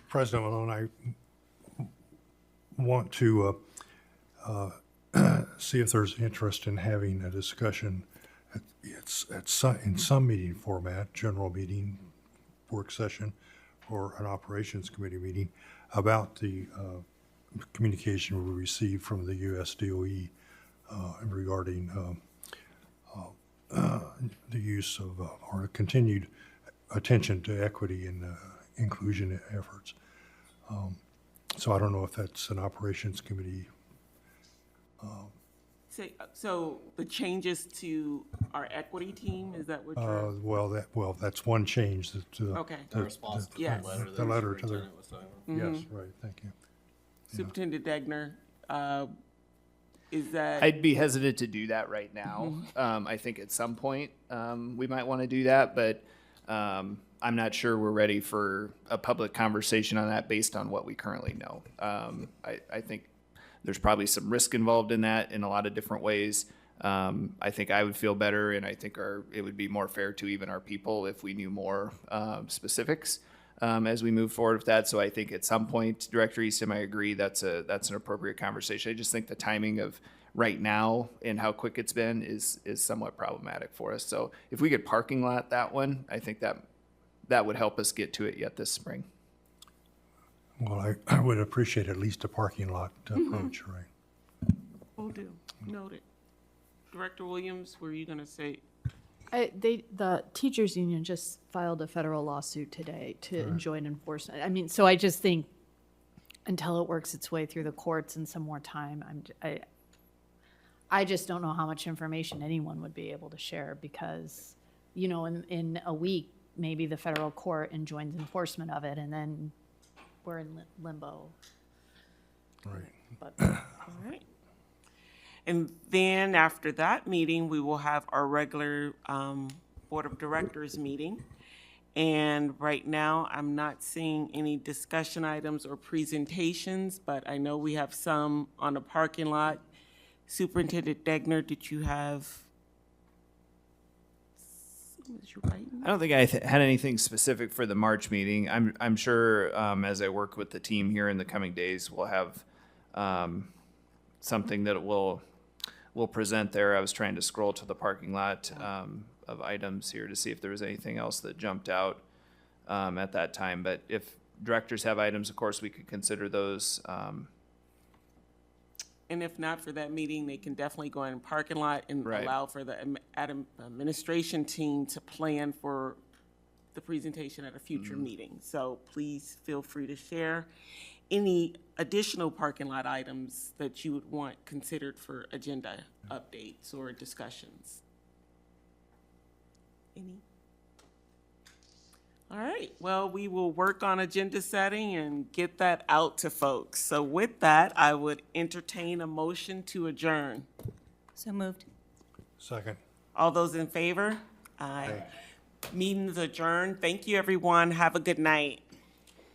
President Malone, I want to see if there's interest in having a discussion in some meeting format, general meeting, work session, or an operations committee meeting about the communication we received from the US DOE regarding the use of or continued attention to equity and inclusion efforts. So I don't know if that's an operations committee. So the changes to our equity team, is that what you're? Well, that's one change. Okay. The response to the Yes. letter that The letter to the, superintendent was talking about. yes, right, thank you. Superintendent Degner, is that? I'd be hesitant to do that right now. I think at some point we might want to do that, but I'm not sure we're ready for a public conversation on that based on what we currently know. I think there's probably some risk involved in that in a lot of different ways. I think I would feel better, and I think it would be more fair to even our people if we knew more specifics as we move forward with that. So I think at some point, Director Eastham, I agree that's an appropriate conversation. I just think the timing of right now and how quick it's been is somewhat problematic for us. So if we could parking lot that one, I think that would help us get to it yet this spring. Well, I would appreciate at least a parking lot approach, right? Will do. Noted. Director Williams, were you gonna say? The teachers union just filed a federal lawsuit today to enjoin enforcement. I mean, so I just think until it works its way through the courts and some more time, I just don't know how much information anyone would be able to share because, you know, in a week, maybe the federal court enjoins enforcement of it and then we're in limbo. Right. But, All right. And then after that meeting, we will have our regular Board of Directors meeting. And right now, I'm not seeing any discussion items or presentations, but I know we have some on the parking lot. Superintendent Degner, did you have? I don't think I had anything specific for the March meeting. I'm sure as I work with the team here in the coming days, we'll have something that we'll present there. I was trying to scroll to the parking lot of items here to see if there was anything else that jumped out at that time. But if directors have items, of course, we could consider those. And if not for that meeting, they can definitely go in the parking lot and Right. allow for the administration team to plan for the presentation at a future meeting. So please feel free to share any additional parking lot items that you would want considered for agenda updates or discussions. Any? All right, well, we will work on agenda setting and get that out to folks. So with that, I would entertain a motion to adjourn. So moved. Second. All those in favor? Aye. Meeting's adjourned. Thank you, everyone. Have a good night.